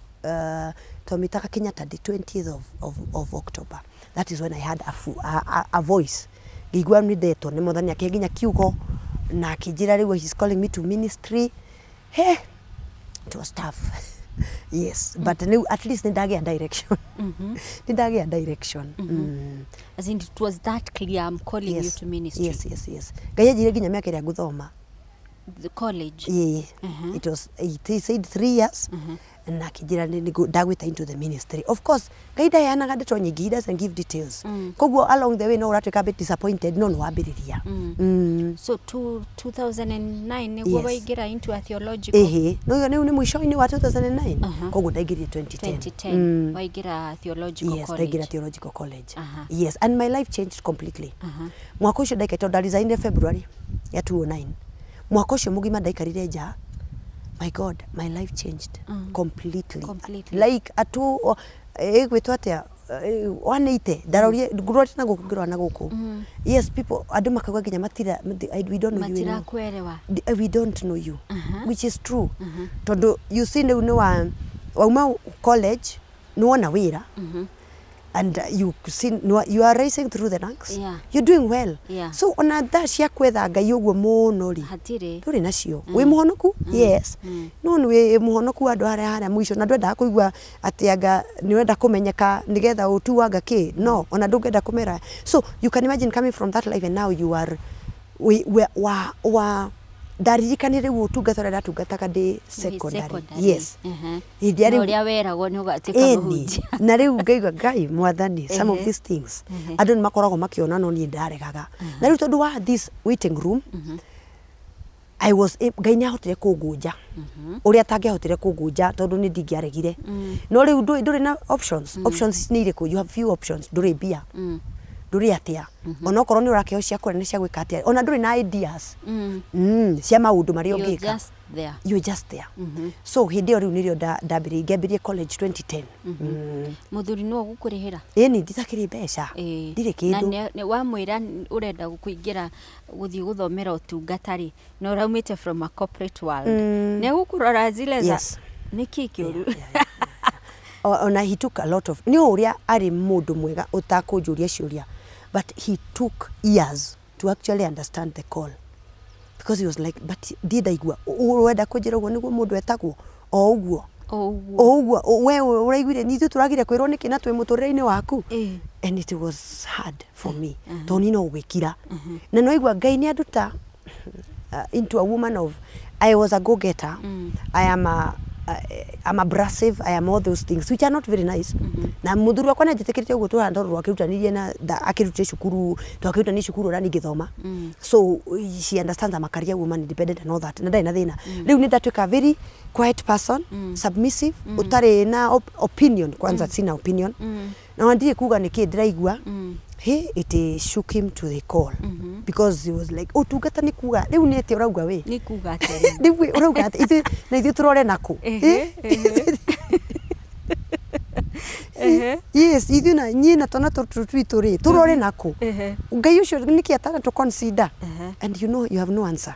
Speaker 2: Tomitaka Kenyatta the 20th of October that is when I had a voice ngigua ni ndeto ni muthani akiginya kiugo na akijira riu he's calling me to ministry hey it was tough yes but at least ndagia direction ndagia direction
Speaker 1: as in it was that clear I'm calling you to ministry
Speaker 2: yes Ngai ajire ginya miaka ria guthoma
Speaker 1: the college
Speaker 2: it was he said 3 years na kijira ni ndagwita into the ministry of course Ngai ndayanaga ndeto nyingi he doesn't give details koguo along the way no uratwika a bit disappointed no wambiriria
Speaker 1: so 2009 niguo waigira into a theological
Speaker 2: no ni mwisho-ini wa 2009 koguo ndaingirire 2010
Speaker 1: waigira theological college
Speaker 2: ndaigira theological college yes and my life changed completely mwaka ucio ndaikaitwo ndarizaine February ya 2009 mwaka ucio mugima ndaikarire nja my God, my life changed completely. Like atu gwitwa atia 180 ndarorie ngurori na guku ngirwa na guku yes people andu makagwa ginya matira we don't know you
Speaker 1: kwerewa
Speaker 2: we don't know you which is true tondu you see no wauma college no wona wira and you see you are racing through the ranks you're doing well so ona tha cia kwetha Ngai uguo muno ri nduri nacio wi muhonoku yes no ni wi muhonoku andu haria mwisho na ndwenda kuigua ati anga ni wenda kumenyeka nigetha utuanga ki no ona ndungenda kumera so you can imagine coming from that life and now you are ndaririkanire utungata na tungataga ndi secondary yes
Speaker 1: ndiari uria weragwo ni ugatika kūhunjia
Speaker 2: na riu ngaigua Ngai mwathani some of these things andu ni makoragwo makiona no ni ndaregaga na riu tondu wa this waiting room I was Ngai ni ahotire kungunja uria atangihotire kungunja tondu ni ndingiaregire no riu nduri na options ni iriku you have few options nduri bia nduri atia ona okorwo ni urakeo cia kore ni cia gwika atia ona nduri na ideas cia maundu mari ungika you're just there so hindi yo riu nirio ndambirie college 2010
Speaker 1: muthuri no gukurihira
Speaker 2: ni nditakiri mbeca ndire kindu
Speaker 1: na wa mwira urenda gukuingira guthii guthomera utungatari na uraumite from a corporate world ne gukurora zile za niki kiuru
Speaker 2: ona he took a lot of ni uria ari mundu mwega utakunjuria ciuria but he took years to actually understand the call because he was like but did I go wenda kunjira uguo niguo mundu etagwo o uguo we uraiguire nithu turagire kwirwo niki na twi muturire-ini waku and it was hard for me toni no gwikira na no igua Ngai ni anduta into a woman of I was a go-getter I'm abrasive I am all those things which are not very nice na muthuri wakwa najitikirite uguo turanda ru akirutanirie na akirute cukuru twakirutani cukuru rani ngithoma so she understands I'm a career woman independent and all that na ndai na thina riu ni ndatuika very quiet person submissive utari na opinion kwanza sina opinion na ndie kuga niki ndiraigua it shook him to the call because he was like tungata ni kuga riu ni ati urauga we
Speaker 1: ni kuga ati
Speaker 2: riu urauga ati na ithu turore naku yes ithu na nyina tona twitu ri turore naku Ngai ucio niki atana to consider and you know you have no answer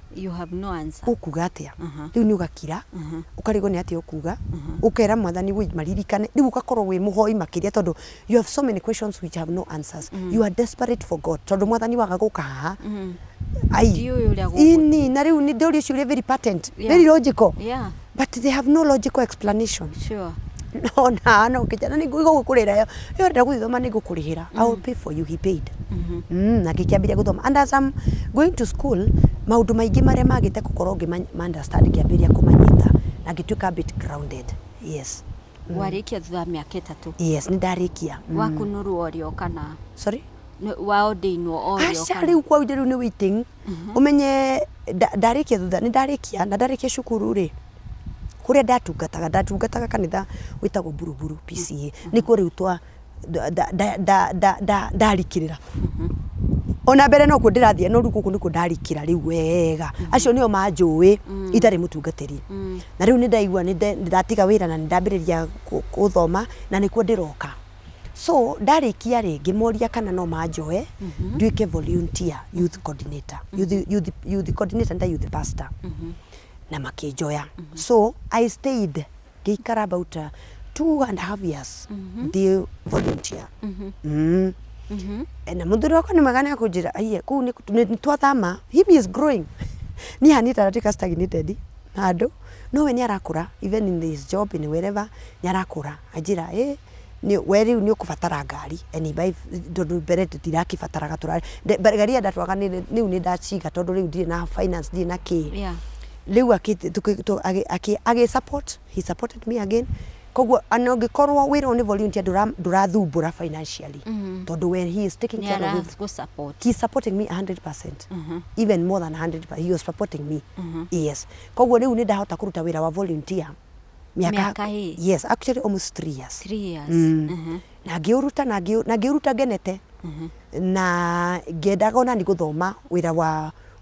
Speaker 2: ukuga atia riu ni ugakira ukarigo ni ati ukuga ukera mwathani wi maririkane riu ugakorwo wi muhoi makiria tondu you have so many questions which have no answers you are desperate for God tondu mwathani waga guka haha ini na riu ni ndorio ciuria very patent very logical but they have no logical explanation no kijana ni gukurira yo nda guthoma ni gukurihira I will pay for you he paid na kikiambiria guthoma and as I'm going to school maundu maingi maria magite gukorwo understand kiambiria kumanyita na gituika a bit grounded yes
Speaker 1: warikia thutha miaka 3
Speaker 2: yes ni ndarikia
Speaker 1: wakunuru orio kana
Speaker 2: sorry
Speaker 1: wao ndinwo orio
Speaker 2: kana riu kwa udiru ni waiting umenye ndarikia thutha ni ndarikia na ndarikia cukuru ri kuria ndatungataga kanitha witagwo buruburu PCA nikuo riu ndarikirira ona mbere no ku ndirathie no ruku niko ndarikira riu wega acio nio manjui itari mutungatiri na riu ni ndaigua ni ndatiga wira na ndambiriria kuthoma na nikuo ndiroka so ndarikia ringi moria kana no manjoe nduike volunteer youth coordinator youth coordinator and youth pastor na makijoya so I stayed gikara about 2.5 years the volunteer na muthuri wako ni magana kujira aiye ku ni twathama him is growing ni hanita ratika stagnated nado no we ni arakura even in this job in wherever ni arakura ajira ni weri ni ukubatara ngari eni by ndu mbere tutirakibataraga turari ngari ya ndatwaga ni ni ndaciga tondu riu ndire na finance ndire na ki riu agi support he supported me again koguo anogikorwo wira ni volunteer durathumbura financially tondu when he is taking care of it
Speaker 1: support
Speaker 2: he is supporting me 100% even more than 100% he was supporting me yes koguo riu ni ndahota kuruta wira wa volunteer miaka yes actually almost 3 years
Speaker 1: 3 years
Speaker 2: na ngiuruta genete na ngendaga ona ni guthoma wira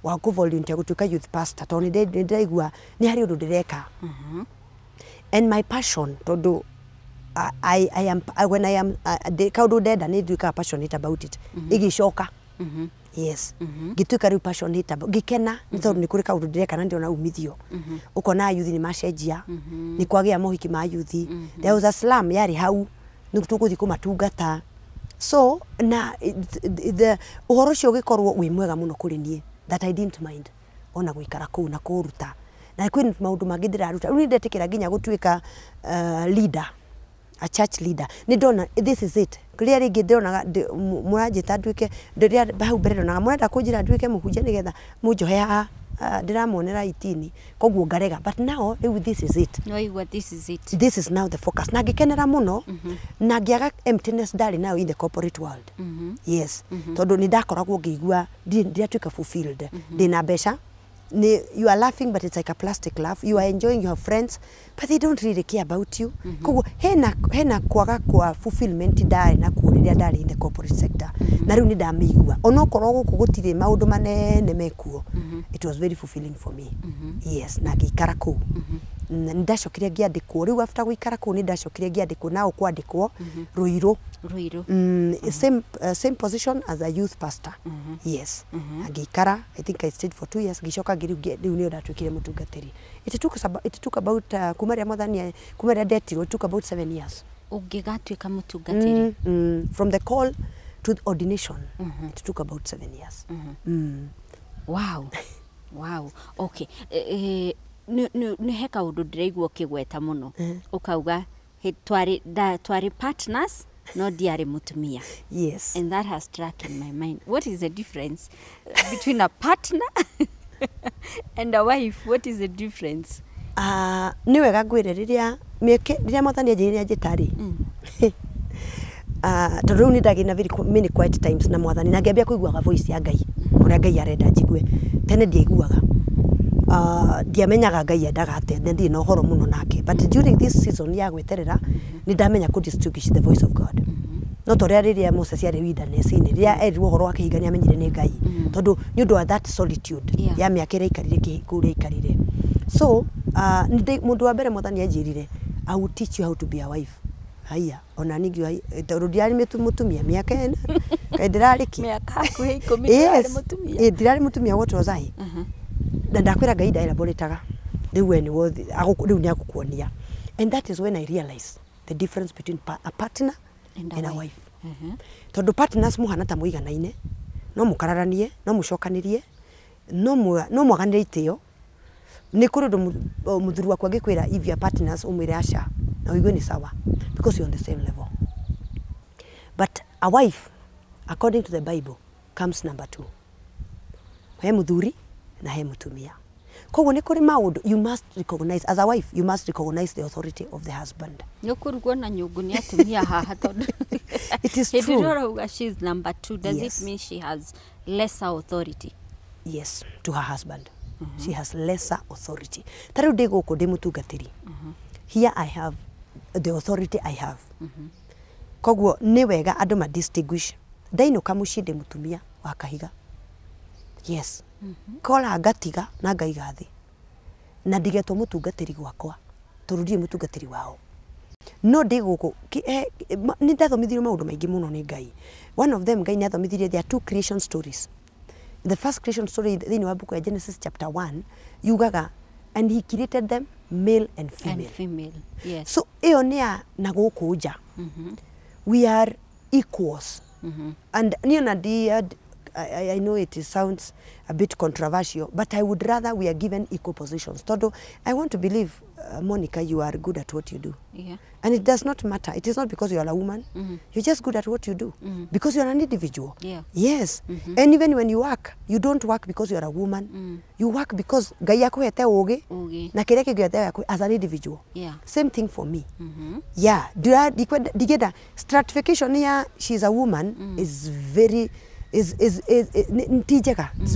Speaker 2: wa ku volunteer gutuika youth pastor tondu ni ndaigua ni hari undu ndireka and my passion tondu I am when I am kaundu ndenda ni nduika passionate about it igicoka yes gituika riu passionate gikena tondu ni kuri kaundu ndireka na ndiona umithio ukona youth ni macenjia ni kwagia mohiki ma youth there was a slum yari hau ni tuguthi kumatungata so na the uhoro cio gikorwo wi mwega muno kuri nie that I didn't mind ona guikara kuu na kuruta na kwini maundu mangi ndiraruta uni ndetikira nginya gutuika leader a church leader ni ndona this is it clear ringi ndona muranjita nduike ndiria bau mbere ndona murenda kunjira nduike muhunjia nigetha munjohe ndiramonera itini koguo ngarega but now this is it
Speaker 1: no igwa this is it
Speaker 2: this is now the focus na ngikenera muno na ngiaga emptiness ndari now in the corporate world yes tondu ni ndakoragwo ngigua ndiratuika fulfilled ndina mbeca you are laughing but it's like a plastic laugh you are enjoying your friends but they don't really care about you koguo hena kwaga kwa fulfillment ndari na kuriria ndari in the corporate sector na riu ni ndamigua onokorwo guku gutire maundu manene mekuo it was very fulfilling for me yes na ngikara ku ndacokire ngiandikwo riu after guikara ku ni ndacokire ngiandikwo nao kwandikwo ruiru same position as a youth pastor yes ngikara I think I stayed for 2 years ngicoka riu ni ndatwikire mutungatiri it took about kumaria mothania kumaria ndetirwo it took about 7 years
Speaker 1: ungigatuika mutungatiri
Speaker 2: from the call to the ordination it took about 7 years
Speaker 1: wow okay ni heka undu ndiraigua kigweta muno ukauga twari partners no diari mutumia
Speaker 2: yes
Speaker 1: and that has struck in my mind what is the difference between a partner and a wife what is the difference
Speaker 2: ni wega gwiriria riria mothania njiriria njitari tondu ni ndagina very many quiet times na mwathani na ngiambia kuiguaga voice ya Ngai uria Ngai arenda njigue tene ndiaiguaga ndiamenyaga Ngai endaga atia ndi na uhoro muno nake but during this season ya gweterera ni ndamenya ku distinguish the voice of God no toria riria Moses yari wilderness ni riria erirwo uhoro wake higa ni amenyire ni Ngai tondu ni undu wa that solitude ya miaka ria ikarire kikuria ikarire so mundu wa mbere mothani anjirire I will teach you how to be a wife haya ona ningi tondu ndiari mutumia miaka ena ndirariki
Speaker 1: miaka kuhe 10 ndiari mutumia
Speaker 2: ndirari mutumia what was I na ndakwira Ngai ndaelaboretaga riu we ni wothi riu ni agukuonia and that is when I realized the difference between a partner and a wife tondu partners muhana ta muiganaine no mukararanie no mucokanirie no mwaganire itio ni kuri muthuru wakwa ngikwira if your partners umwire acha na uigue ni sawa because you're on the same level but a wife according to the Bible comes number 2 he muthuri na he mutumia koguo ni kuri maundu you must recognize as a wife you must recognize the authority of the husband
Speaker 1: nukurugwo na nyungu ni atumia haha tondu
Speaker 2: it is true
Speaker 1: she is number 2 does it mean she has lesser authority
Speaker 2: yes to her husband she has lesser authority tariu ndi guku ndi mutungatiri here I have the authority I have Koguo nĩ wega andũ ma distinguish. Ndainũka mũciĩ ndĩ mũtumia wa Kahiga. Yes. Kola ngatiga na ngaiga thĩ. Na ndigetwo mũtungatĩri gwakwa. Tondũ ndirĩ mũtungatĩri wao. No ndĩ gũkũ nĩ ndathomithirio maũndũ maingĩ mũno nĩ Ngai. One of them Ngai nĩ athomithirie, there are two creation stories. The first creation story thĩinĩ wa book ya Genesis chapter 1 yugaga, and he created them male and female.
Speaker 1: And female, yes.
Speaker 2: So ĩyo nĩ ya na gũkũ nja. We are equals. And I know it sounds a bit controversial, but I would rather we are given equal positions. Todo, I want to believe, Monica, you are good at what you do.
Speaker 1: Yeah.
Speaker 2: And it does not matter. It is not because you are a woman. You're just good at what you do. Because you are an individual.
Speaker 1: Yeah.
Speaker 2: Yes. And even when you work, you don't work because you are a woman. You work because Ngai akuhete ũũgĩ na kĩrĩa kĩngĩhete yaku as an individual.
Speaker 1: Yeah.
Speaker 2: Same thing for me. Yeah. Digeda stratification ya she's a woman is very it's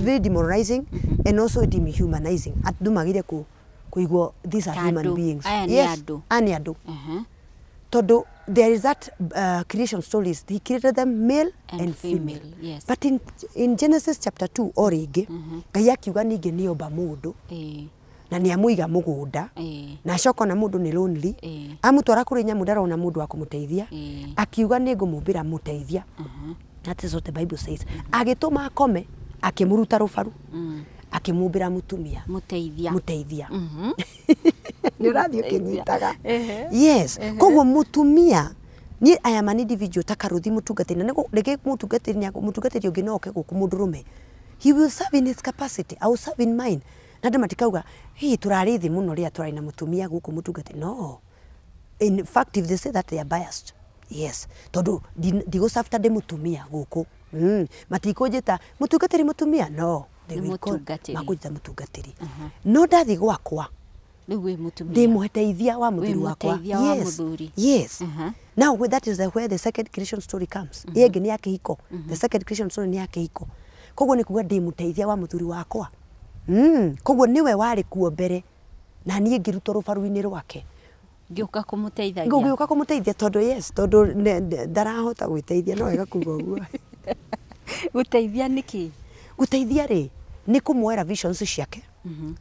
Speaker 2: very demoralizing and also dehumanizing. Andũ magire kuigwo these are human beings.
Speaker 1: Yes.
Speaker 2: Ani andũ. Todo there is that creation stories. He created them male and female.
Speaker 1: Yes.
Speaker 2: But in Genesis chapter 2 o rĩngĩ Ngai akiuga ningĩ nĩomba mũndũ na nĩ amũiga mũgũnda na acoka na mũndũ nĩ lonely amũtwara kũrĩ nyamũ ndarona mũndũ wa kũmũteithia akiuga nĩ ngũmũmbĩra mũteithia. That is what the Bible says. Agĩtũma akome akĩmũruta rũbaru akĩmũmbĩra mũtumia mũteithia. Nĩ ũrathiĩ ũkĩnyitaga. Yes. Koguo mũtumia ni I am an individual takaruthi mũtungatĩri na reke mũtungatĩri ũngĩ no oke gũkũ mũndũrũme. He will serve in his capacity. I will serve in mine. Na andũ matikauga hey tũrarĩ thĩ mũno rĩrĩa tũrarĩ na mũtumia gũkũ mũtungatĩri. No. In fact, if they say that, they are biased. Yes. Todo ndigũcabta ndĩ mũtumia gũkũ. Matikũnjĩta mũtungatĩri mũtumia. No. Makũnjĩta mũtungatĩri. No ndathiĩ gwakwa. Ndĩ mũteithia wa mũthuri wakwa. Yes. Now that is where the second creation story comes. Ĩngĩ nĩ ya kĩhiko. The second creation story nĩ ya kĩhiko. Koguo nĩ kuga ndĩ mũteithia wa mũthuri wakwa. Koguo nĩwe warĩ kuo mbere na niĩ ngĩrutwo rũbaru-inĩ rwake.
Speaker 1: Ngĩũka kũmũteithagia.
Speaker 2: Ngĩũka kũmũteithia tondũ yes, tondũ ndarahota gwĩteithia no wega kuga ũguo.
Speaker 1: Gũteithia nĩkĩ? Gũteithia
Speaker 2: rĩ nĩ kũmuoera visions ciake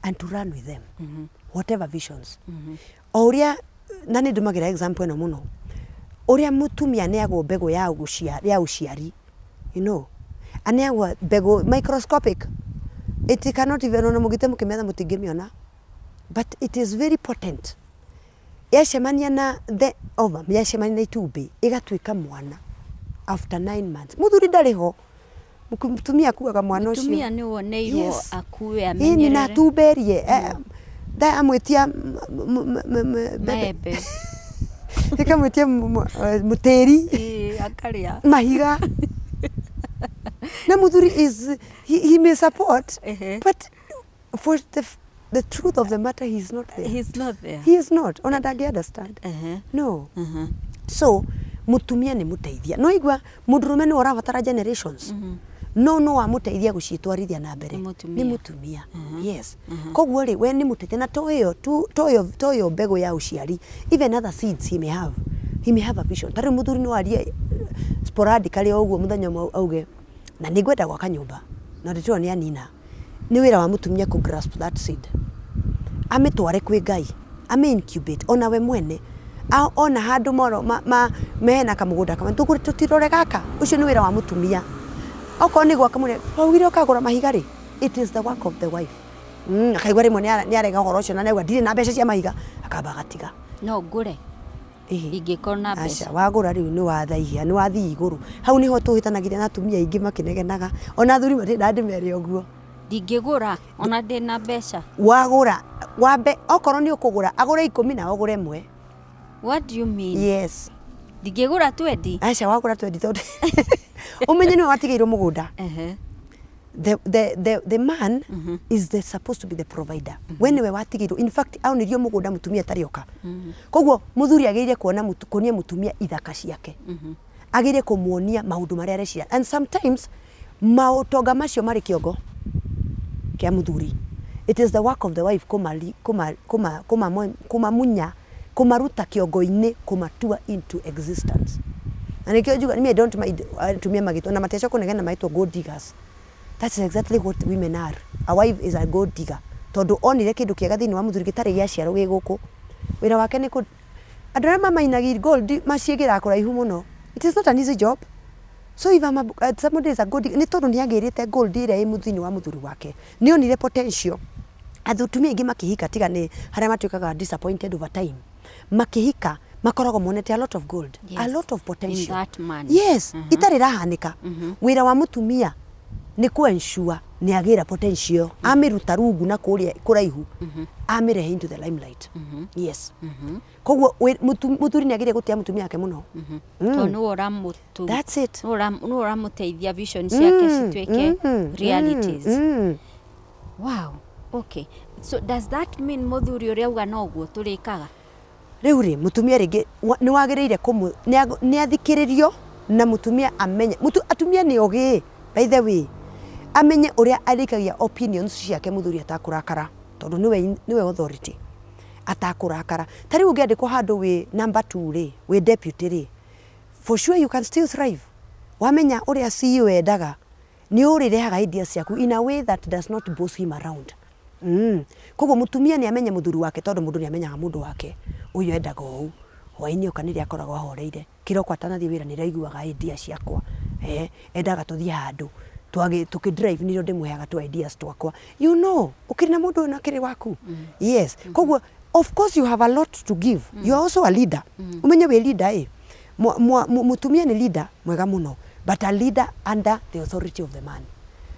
Speaker 2: and to run with them. Whatever visions. O ũrĩa na nĩ ndũmagĩra example ĩno mũno. Ũrĩa mũtumia nĩagwo mbegũ ya ũciari. You know. Aneagwo mbegũ microscopic. It cannot even ona mũgĩte mũkĩmetha mũtingĩmĩona. But it is very potent. Yacemania na the ovum, yacemania na itumbĩ ĩgatuĩka mwana after 9 months. Mũthuri ndarĩ ho. Mũtumia akuaga mwana ũcio.
Speaker 1: Mũtumia nĩ woneirwo akue amenyerere.
Speaker 2: Na tumberie. Da amwetia
Speaker 1: maembe.
Speaker 2: Ikamwetia muteri.
Speaker 1: Akaria.
Speaker 2: Mahiga. Na mũthuri he may support, but for the truth of the matter, he's not there.
Speaker 1: He's not there.
Speaker 2: He is not. Ona ndangĩ understand. No. So mũtumia nĩ mũteithia. No igua mũndũrũme nĩ ũrabatara generations. No amũteithia gũcitwarithia na mbere. Nĩ mũtumia. Yes. Koguo rĩ we nĩ mũteithia na toyo mbegũ ya ũciari. Even other seeds he may have. He may have a vision. Tarĩ mũthuri no arie sporadically ũguo mũthenya ũmwe auge na nĩ ngwenda gwaka nyũmba. Na ndĩtwo nĩ anina. Nĩ wĩra wa mũtumia kũ grasp that seed. Amĩtware kwĩ Ngai. Incubate ona we mwene. Ona handũ moro mehena kamũgũnda kama tũtirore gaka. Ũcio nĩ wĩra wa mũtumia. Okorwo nĩ gwaka mũne waugire ũkagũra mahiga rĩ. It is the work of the wife. Akaigua rĩmwe nĩ arega ũhoro ũcio na nĩauga ndirĩ na mbeca cia mahiga akamba agatiga.
Speaker 1: No ngũre. Ingĩkorwo na mbeca.
Speaker 2: Aca wagũra rĩu nĩ wathaihia nĩ wathiĩ igũrũ. Hau nĩho tũhĩtanagia na atumia aingĩ makĩnegenaga. Ona athuri ndĩmere ũguo.
Speaker 1: Ndingĩgũra ona ndĩ na mbeca.
Speaker 2: Wagũra wambe okorwo nĩ ũkũgũra agũre 10 na ũgũre 1.
Speaker 1: What do you mean?
Speaker 2: Yes.
Speaker 1: Ndingĩgũra 20.
Speaker 2: Aca wagũra 20 tondũ umenye nĩ watigĩirwo mũgũnda. The man is supposed to be the provider. When we watigĩirwo, in fact aunirio mũgũnda mũtumia tarĩ oka. Koguo mũthuri agĩrĩire kuonia mũtumia ithaka ciake. Agĩrĩire kũmuonia maũndũ marĩa areciria. And sometimes maũtonga macio marĩ kĩongo kĩa mũthuri. It is the work of the wife kumamunya kumaruta kĩongo-inĩ kumatua into existence. na nikio juga I don't mind tumia magito na mateso kunegena maitwo gold diggers. That's exactly what women are. A wife is a gold digger. Tondu onire kindu kiega thini wa muthuri gitari gia ciaro giguku. Wira wake ni ku andra mama inagi gold maciegira kuraihu muno. It is not an easy job. So if somebody is a gold digger, ni tondu ni agirite gold ira i muthini wa muthuri wake. Ni onire potential. Athutumia ingi makihika tiga ni haria matuikaga disappointed over time. Makihika makorogo monete a lot of gold, yes. A lot of potential.
Speaker 1: In that man.
Speaker 2: Yes, itari rahanika. Wira wa mutumia ni kuensure ni agira potential. Amiruta rungu na kuraihu. Amirehe into the limelight. Yes. Koguo muthuri ni agire gutia mutumia yake muno.
Speaker 1: Tonu uramutu.
Speaker 2: That's it.
Speaker 1: Uramuteithia vision ciake citweke realities. Wow. Okay. So does that mean muthuri uria uga noguo turikaga?
Speaker 2: Riu ri mutumia ringi ni wagireire kumu ni athikiririo na mutumia amenye atumia ni ogi by the way amenye uria arikagia opinions ciake muthuri atakurakara tondu niwe authority atakurakara tari ungiandikwo handu wi number 2 ri wi deputy ri for sure you can still thrive wamenya uria CEO endaga ni urirehaga ideas ciaku in a way that does not boss him around. Koguo mutumia ni amenye muthuri wake tondu mundu ni amenyaga mundu wake uyu endaga uu hwaini ukaniri akoragwo ahoreire kiroko atanathie wira ni raiguaga idea ciakwa endaga tuthie handu tukidrive niro ndimuheaga tu ideas twakwa you know ukiri na mundu na kiri waku yes koguo of course you have a lot to give you are also a leader umenye we leader mutumia ni leader mwega muno but a leader under the authority of the man.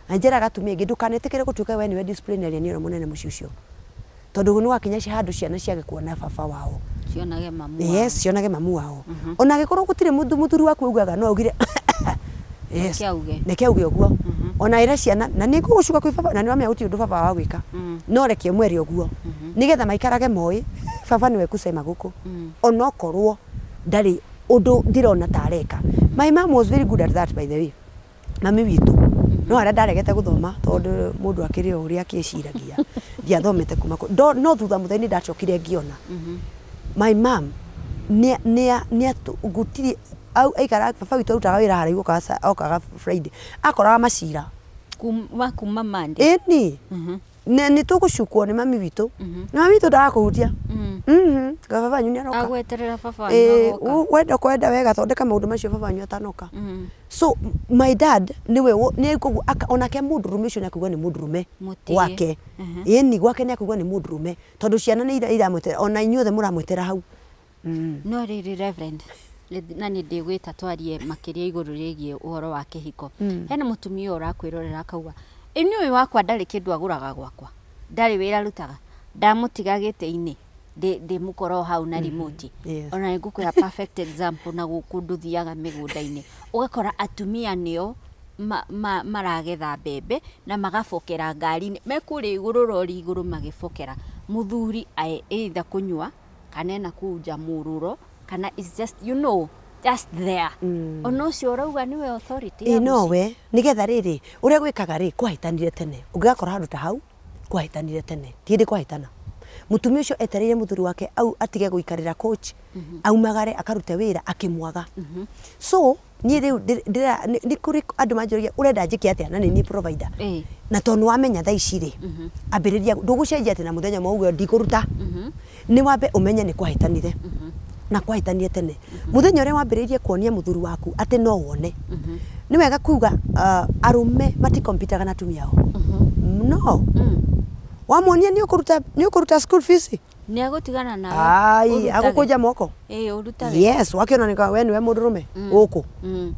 Speaker 2: Anjera gatumia ngi ndukanetekere gutuika we niwe disciplinary ni munene muciucio tondu ni wakinya handu ciana ciage kuona baba wao
Speaker 1: cionage mamu
Speaker 2: yes cionage mamu wao ona gikorwo gutire muthuri waku ugaga no ugire yes neke uge uguo ona ira ciana na ni gucuka kwi baba na ni wamya guti undu baba wa gwika no reke mweri uguo nigetha maikarage moi baba niwe kusema guku ona korwo ndari undu ndirona tareka. My mom was very good at that by the way. Mami witu no ara ndaregete guthoma tondu mundu akiri uria akiciragia ndiathomete kuma no thutha mutheni ndacokire ngiona my mom ni gutiri au aikara baba witu utaga wira haraigu okaga Friday akoraga macira
Speaker 1: kuma Monday
Speaker 2: ni ni tugucukwo ni mami witu na mami witu ndarakuhutia baba wanyu ni aroka
Speaker 1: agweterera baba
Speaker 2: wanyu kwenda wega thondeka maundu macio baba wanyu atanoka so my dad niwe ni kugu onake mundurume ucio ni akugwa ni mundurume wake ni gwake ni akugwa ni mundurume tondu ciana ni iramwetera ona inyuothe muramwetera hau
Speaker 1: no riri reverend na ni ndigwita twarie makiria iguru rigie uhoro wa kihiko hena mutumia urakwirorera akauga ini uyu wakwa ndari kindu aguraga gwakwa ndari wira rutaga ndamutiga gite-ini de mukoro hau na remote ona ngukwira perfect example na gukunduthiaga migunda-ini ugakora atumia nio maragetha mbembe na magabokera ngari mekuri iguru rori iguru magibokera muthuri either kunywa kana na kuja mururo kana is just you know just there ono cio rauga niwe authority
Speaker 2: no we nigetha riri uria gwikaga ri kwahitanire tene ungakora handu ta hau kwahitanire tene tindi kwahitana mutumia ucio etereire muthuri wake au atige guikarira coach aumagare akarute wira akimwaga so ni riu ni kuri andu manjoria urenda njiki atia na ni provider na tonu wamenya thaici ri ambiriria ndugucenjia ati na muthenya maugo ndikuruta ni wambe umenye ni kwahitanire na kwahitanie tene muthenya uria wambiririe kuonia muthuri waku ati no wone ni wega kuga arume matikompitaga na tumia ao no wamonia ni ukuruta school fees
Speaker 1: ni agutigana nawe
Speaker 2: ai agukuja moko
Speaker 1: urutage
Speaker 2: yes wakiona ni we niwe mundurume guku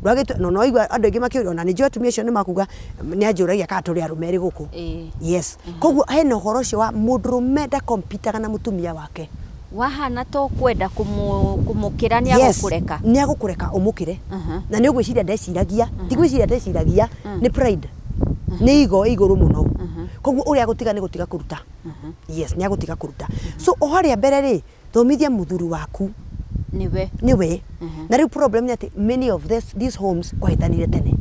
Speaker 2: ndwagite no igwa andu ingi makiuria na ni jo tumia cio ni makuga ni anjuragia ka turi arumeri guku yes koguo hena uhoro cio wa mundurume ndakompitaga na mutumia wake
Speaker 1: wahana to kwenda kumukira ni agukureka
Speaker 2: ni agukureka umukire na ni ugwiciria ndeciragia tigwiciria ndeciragia ni pride ni igo iguru muno koguo uria gutiga ni gutiga kuruta yes ni agutiga kuruta so oharia mbere ri thomithia muthuri waku niwe na riu problem ni ati many of these homes kwahitanire tene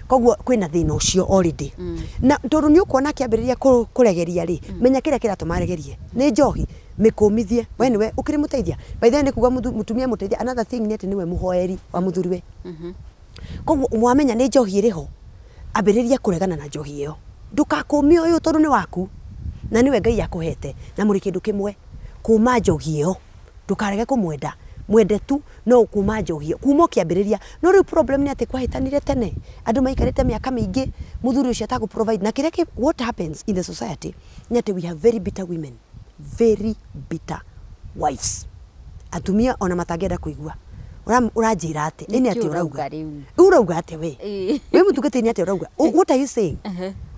Speaker 2: koguo kwina thina ucio already na tondu ni ukuona kiambiriria kuregeria ri menya kira kiratumaregerie ni njohi mikumithie we niwe ukiri muteithia by the way nikuga mutumia muteithia another thing ni ati niwe muhoeri wa muthuriwe koguo mwamenya ni njohi iriho ambiriria kuregana na njohi iyo ndukakumi uyu tondu ni waku na niwe Ngai akuhete na muri kindu kimwe kuma njohi iyo ndukarege kumwenda mwende tu no kuma njohi iyo kuma kiambiriria no riu problem ni ati kwahitanire tene andu maikarite miaka mingi muthuri ucio atagu provide na kireke what happens in the society ni ati we have very bitter women, very bitter wives. Atumia ona matangenda kuigua uranjira ati ini ati urauga ati we mutugete ni ati urauga what are you saying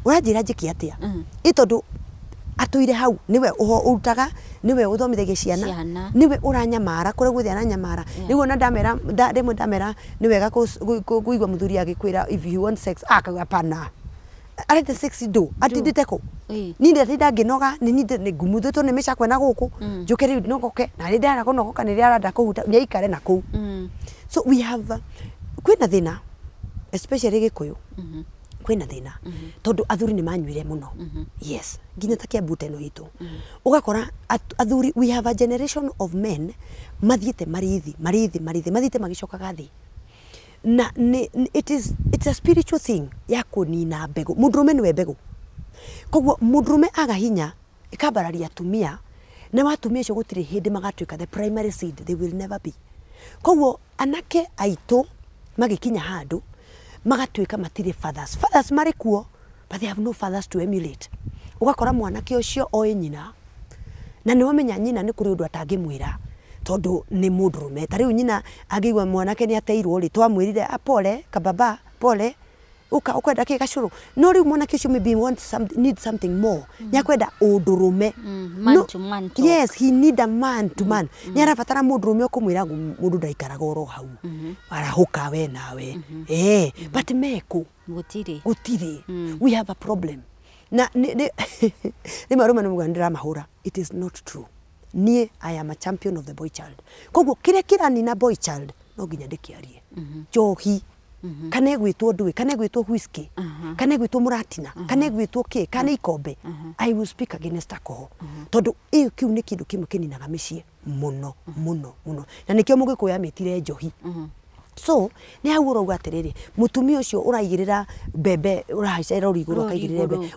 Speaker 2: uranjira njiki atia itondu atuire hau niwe urutaga niwe uthomithagia ciana niwe uranyamara kure guthia na nyamara niwe na ndamera ndimwe ndamera niwe ga kuigwa muthuri agikwira if you want sex akaga pana arete sexy do atinditeko ninde atinda nginoga ni ninde ni ngumuthetwo ni micakwe na guku njukeri nogoke na ri ndara kunogoka ni raranda kuhuta nyaikare na ku so we have kwina thina especially Gikuyu kwina thina tondu athuri ni manyuire muno yes nginya takia bute no itu ugakora athuri we have a generation of men mathiete marithi mathiete magicokaga thi na it's a spiritual thing ya kunina mbegu mundrume niwe mbegu koguo mundrume aga hinya ikambararia atumia na watumia cio gutiri hindi magatuika the primary seed they will never be koguo anake aitu magikinya handu magatuika matire fathers mari kuo but they have no fathers to emulate ugakora mwanake ucio oe nyina na ni wamenya nyina ni kuri undu atangimwira tondu ni mundrume tariu nyina agigwa mwanake ni ateirwo ri twamwirire apole kababa pole ukwenda kigacuru no riu mwanake ucio maybe need something more ni akwenda undurume
Speaker 1: man.
Speaker 2: Yes, he need a man to man ni arabatara mundrume ukumwira mundu ndaikaraga oro hau arahuka we nawe but meku gutiri we have a problem na ni maruma ni mugandira mahura it is not true nie I am a champion of the boy child koguo kire kirani na boy child no ginya ndikiarie njohi kana gwitwo ndui kana gwitwo whisky kana gwitwo muratina kana gwitwo ki kana ikombe I will speak against alcohol tondu iyo kiu ni kindu kimwe kininaga micii muno na nikio mugikuyu amitire njohi so ni hau urauga atiriri mutumia ucio uraigirira bebe urahaicira uriguru akaigirira bebe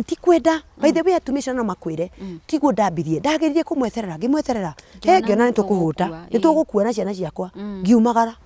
Speaker 2: ti kwenda by the way atumia no makwire ti ndambirie ndagiririe kumwetherera ngimwetherera ngiona ni tukuhuta ni tugukuona ciana ciakwa ngiumagara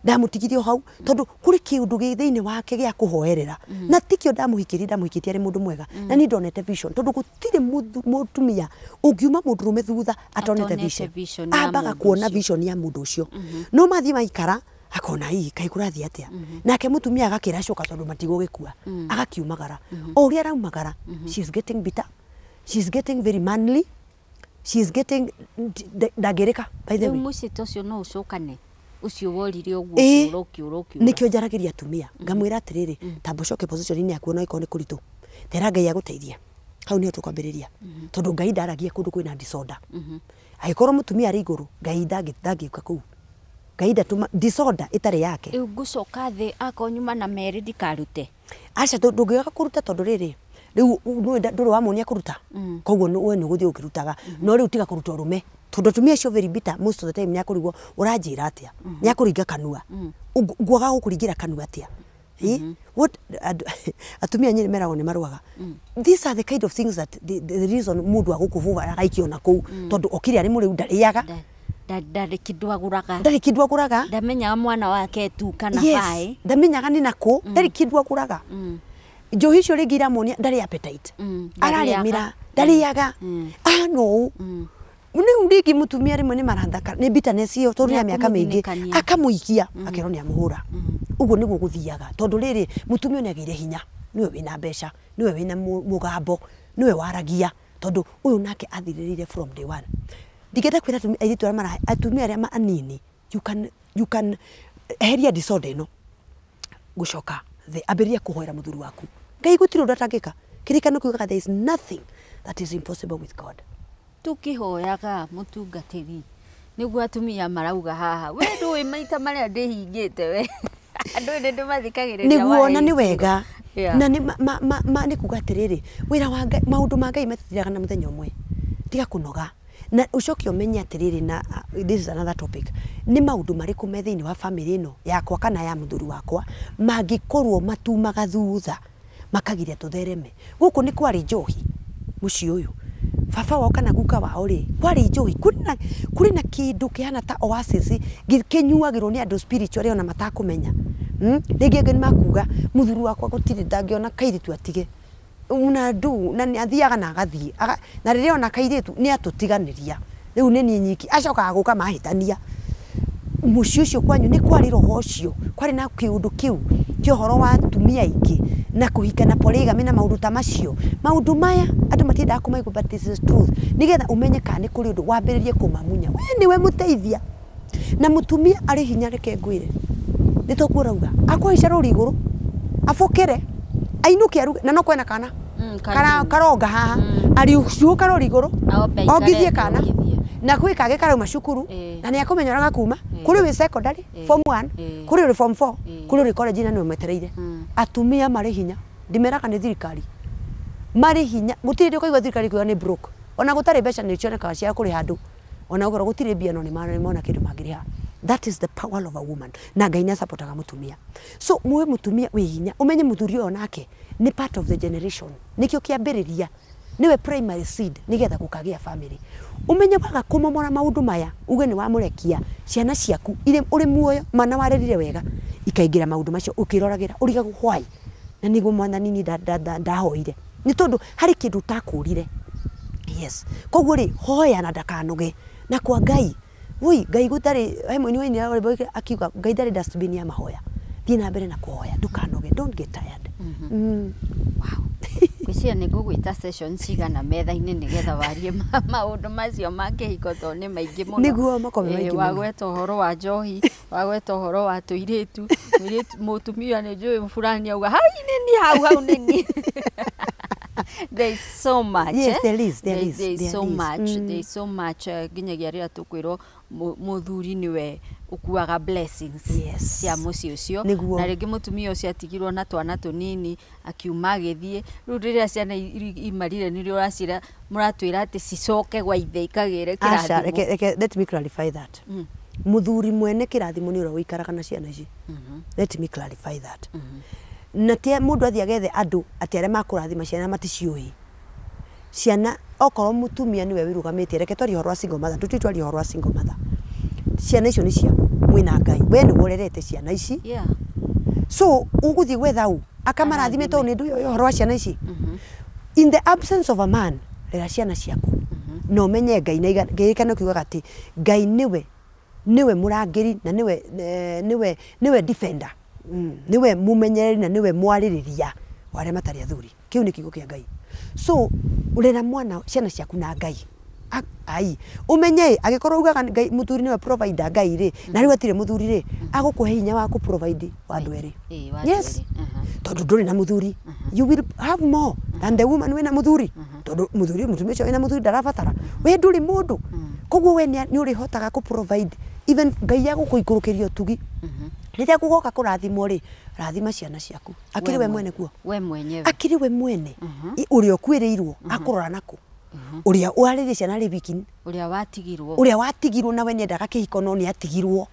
Speaker 2: ndamutigirio hau tondu kuri kiundu thiini wake gia kuhoerera na tikio ndamuhikitie ari mundu mwega na ni ndonete vision tondu gutire mutumia ungiuma mundrume thutha atonete vision ambaga kuona vision ya mundu ucio no mathie maikara akona hii kaikurathi atia nake mutumia agakira coka tondu matigo gikua agakiumagara o ria raumagara she is getting bitter, she is getting very manly, she is getting dagereka by the way
Speaker 1: mucito ucio no ucokane ucio worire uguo urokiurokiura
Speaker 2: nikio njaragiria atumia ngamwira atiriri tambo coke position ni akuona iko ni kuritu tera Ngai aguteithia hau ni tukwambiriria tondu Ngai ndaragia kundu kwina disorder aikorwo mutumia ari iguru Ngai ndangika kuu Ngai ndatuma disorder itari yake
Speaker 1: ngucoka thi akonyuma na meri ndikarute
Speaker 2: aca ndungiga kuruta tondu riri riu nduru wa munia kuruta koguo we ni guthii ukirutaga no riu tiga kuruta urume tondu tumia cio very bitter most of the time ni akurigwo uranjira atia ni akuringa kanua ngwaga gukuringira kanua atia what atumia nyiri merago ni maruaga these are the kind of things that the reason mundu agukuvuva agaikio na ku tondu okiri ari muri ndariaga
Speaker 1: ndari kindu aguraga ndamenyaga mwana wake tu kana bai
Speaker 2: ndamenyaga ni nako ndari kindu aguraga njohi cio ringira monia ndari appetite ararimira ndariaga no ni ndigi mutumia rimwe ni maranthaka ni bitterness iyo tondu ya miaka mingi akamuikia akero ni amuhura uguo niguo guthiaga tondu riri mutumia ni agire hinya niwe wina mbeca niwe wina mugambo niwe waragia tondu uyu nake athiririire from day one ndigenda kwira atumia aria anini you can heria disorder no gucoka the aberia kuhoera muthuri waku Ngai gutiri undu atangika kirikano kuigaga there is nothing that is impossible with God
Speaker 1: tukihoyaga mutungatiri niguo atumia marauga haha we ndui maita maria ndihingite we andu ene ndimathikagiriria
Speaker 2: niguo na ni wega na ni ni kuga atiriri wira wa Ngai maundu ma Ngai matithiraga na muthenya umwe tiga kunoga na ucoke umenye atiriri na this is another topic ni maundu mariku me thiini wa family ino yakwa kana ya muthuri wakwa mangikorwo matumaga thutha makagiria tuthereme guku ni kwari njohi muci uyu baba wao kana guka wao ri kwari njohi kuri na kindu kihana ta oasis kinyuagirwo ni andu spiritual ona matakumenya ringi ngeni makuga muthuri wakwa gutiri ndangiona kairitu atige una ndu na ni athiaga na agathie na riria ona kairitu ni atutiganiria riu ni ni nyiki acoka guka mahitania muci ucio kwanyu ni kwari roho ucio kwari na kiundu kiu kihoro wa tumia ingi na kuhika na polygamy na maundu ta macio maundu maya andu matinda kumaigua but this is truth nigetha umenye kana ni kuri undu wambiririe kumamunya we niwe muteithia na mutumia ari hinya reke ngwire nitokurauga akoica ruri iguru afokere ainuke aruge na no kwena kana karonga haha ari ucuka ruri iguru ogithie kana na kwi kage karauma cukuru na ni akumenyoraga kuma kuri wi secondary form 1 kuri wi form 4 kuri wi college na ni metereire atumia mari hinya ndimeraga ni thirikari mari hinya gutiri ukaigwa thirikari kuga ni broke ona gutari mbeca ni cionekaga cia kuri handu ona ugoro gutiri mbia no ni mona kindu mangiriha that is the power of a woman na Ngai ni supportaga mutumia so muwe mutumia wi hinya umenye muthuri uyo nake ni part of the generation nikio kiambiriria niwe primary seed nigetha gukagia family umenye waga kumomora maundu maya uge ni wamurekia ciana ciaku ire uri muoyo mana warerire wega ikaingira maundu macio ukiroragira uriga guhwai na niguo mwana nini ndahoire ni tondu hari kindu takurire yes koguo ri hoya na ndakanoge na kwa Ngai woi Ngai gutari hemwe ni wini akiuga Ngai ndari dustbin ya mahoya thii na mbere na kuhoya ndukanoge don't get tired
Speaker 1: wow kwisia ni gugwita session cigana metha-ini nigetha warie maundu macio makihiko to ni maingi muno
Speaker 2: niguo makome maingi muno
Speaker 1: wagweta uhoro wa njohi wagweta uhoro wa tuiritu mutumia ni njui fulani auga hai nini hau nini there is so much
Speaker 2: yes there is
Speaker 1: so much ginyagia rira tukwirwo muthuri niwe ukuaga blessings cia muci ucio na ringi mutumia ucio atigirwo na twana tunini akiuma agithie riu riria ciana imarire ni uracira muratwira ati cicoke gwa ithe ikagire kirathimo
Speaker 2: let me clarify that muthuri mwene kirathimo ni ura wikaraga na ciana ici let me clarify that na tie mundu athia gethe andu atiare makurathima ciana maticiui ciana okorwo mutumia niwe wirugamite reke twari horo single mother tutitwari horo single mother ciana icio ni ciaku mwina Ngai we ni worerete ciana ici so uguthi gwetha u akamarathime to ni ndu yo horo ciana ici in the absence of a man rera ciana ciaku no menye Ngai na geikana kiuga ati Ngai niwe murangiri na niwe defender niwe mumenyereri na niwe mwaririria wale matari athuri kiu ni kiugo kia Ngai so urena mwana ciana ciaku na Ngai ai umenye agikorwo ugaga Ngai muthuri niwe provider Ngai ri na riu atire muthuri ri agukuhe hinya wa ku provide wa andu eri yes tondu nduri na muthuri you will have more than the woman wina muthuri tondu muthuri mutumia cio wina muthuri ndarabatara we nduri mundu koguo we ni uri hotaga ku provide even Ngai agukuikurukiria tugi riria gugoka kurathimo ri rathima ciana ciaku akiri we mwene kuo
Speaker 1: we mwenyewe
Speaker 2: akiri we mwene uri okwirirwo akurora nako uria waririe ciana ri wiki uria watigirwo na we nyendaga kihiko no ni atigirwo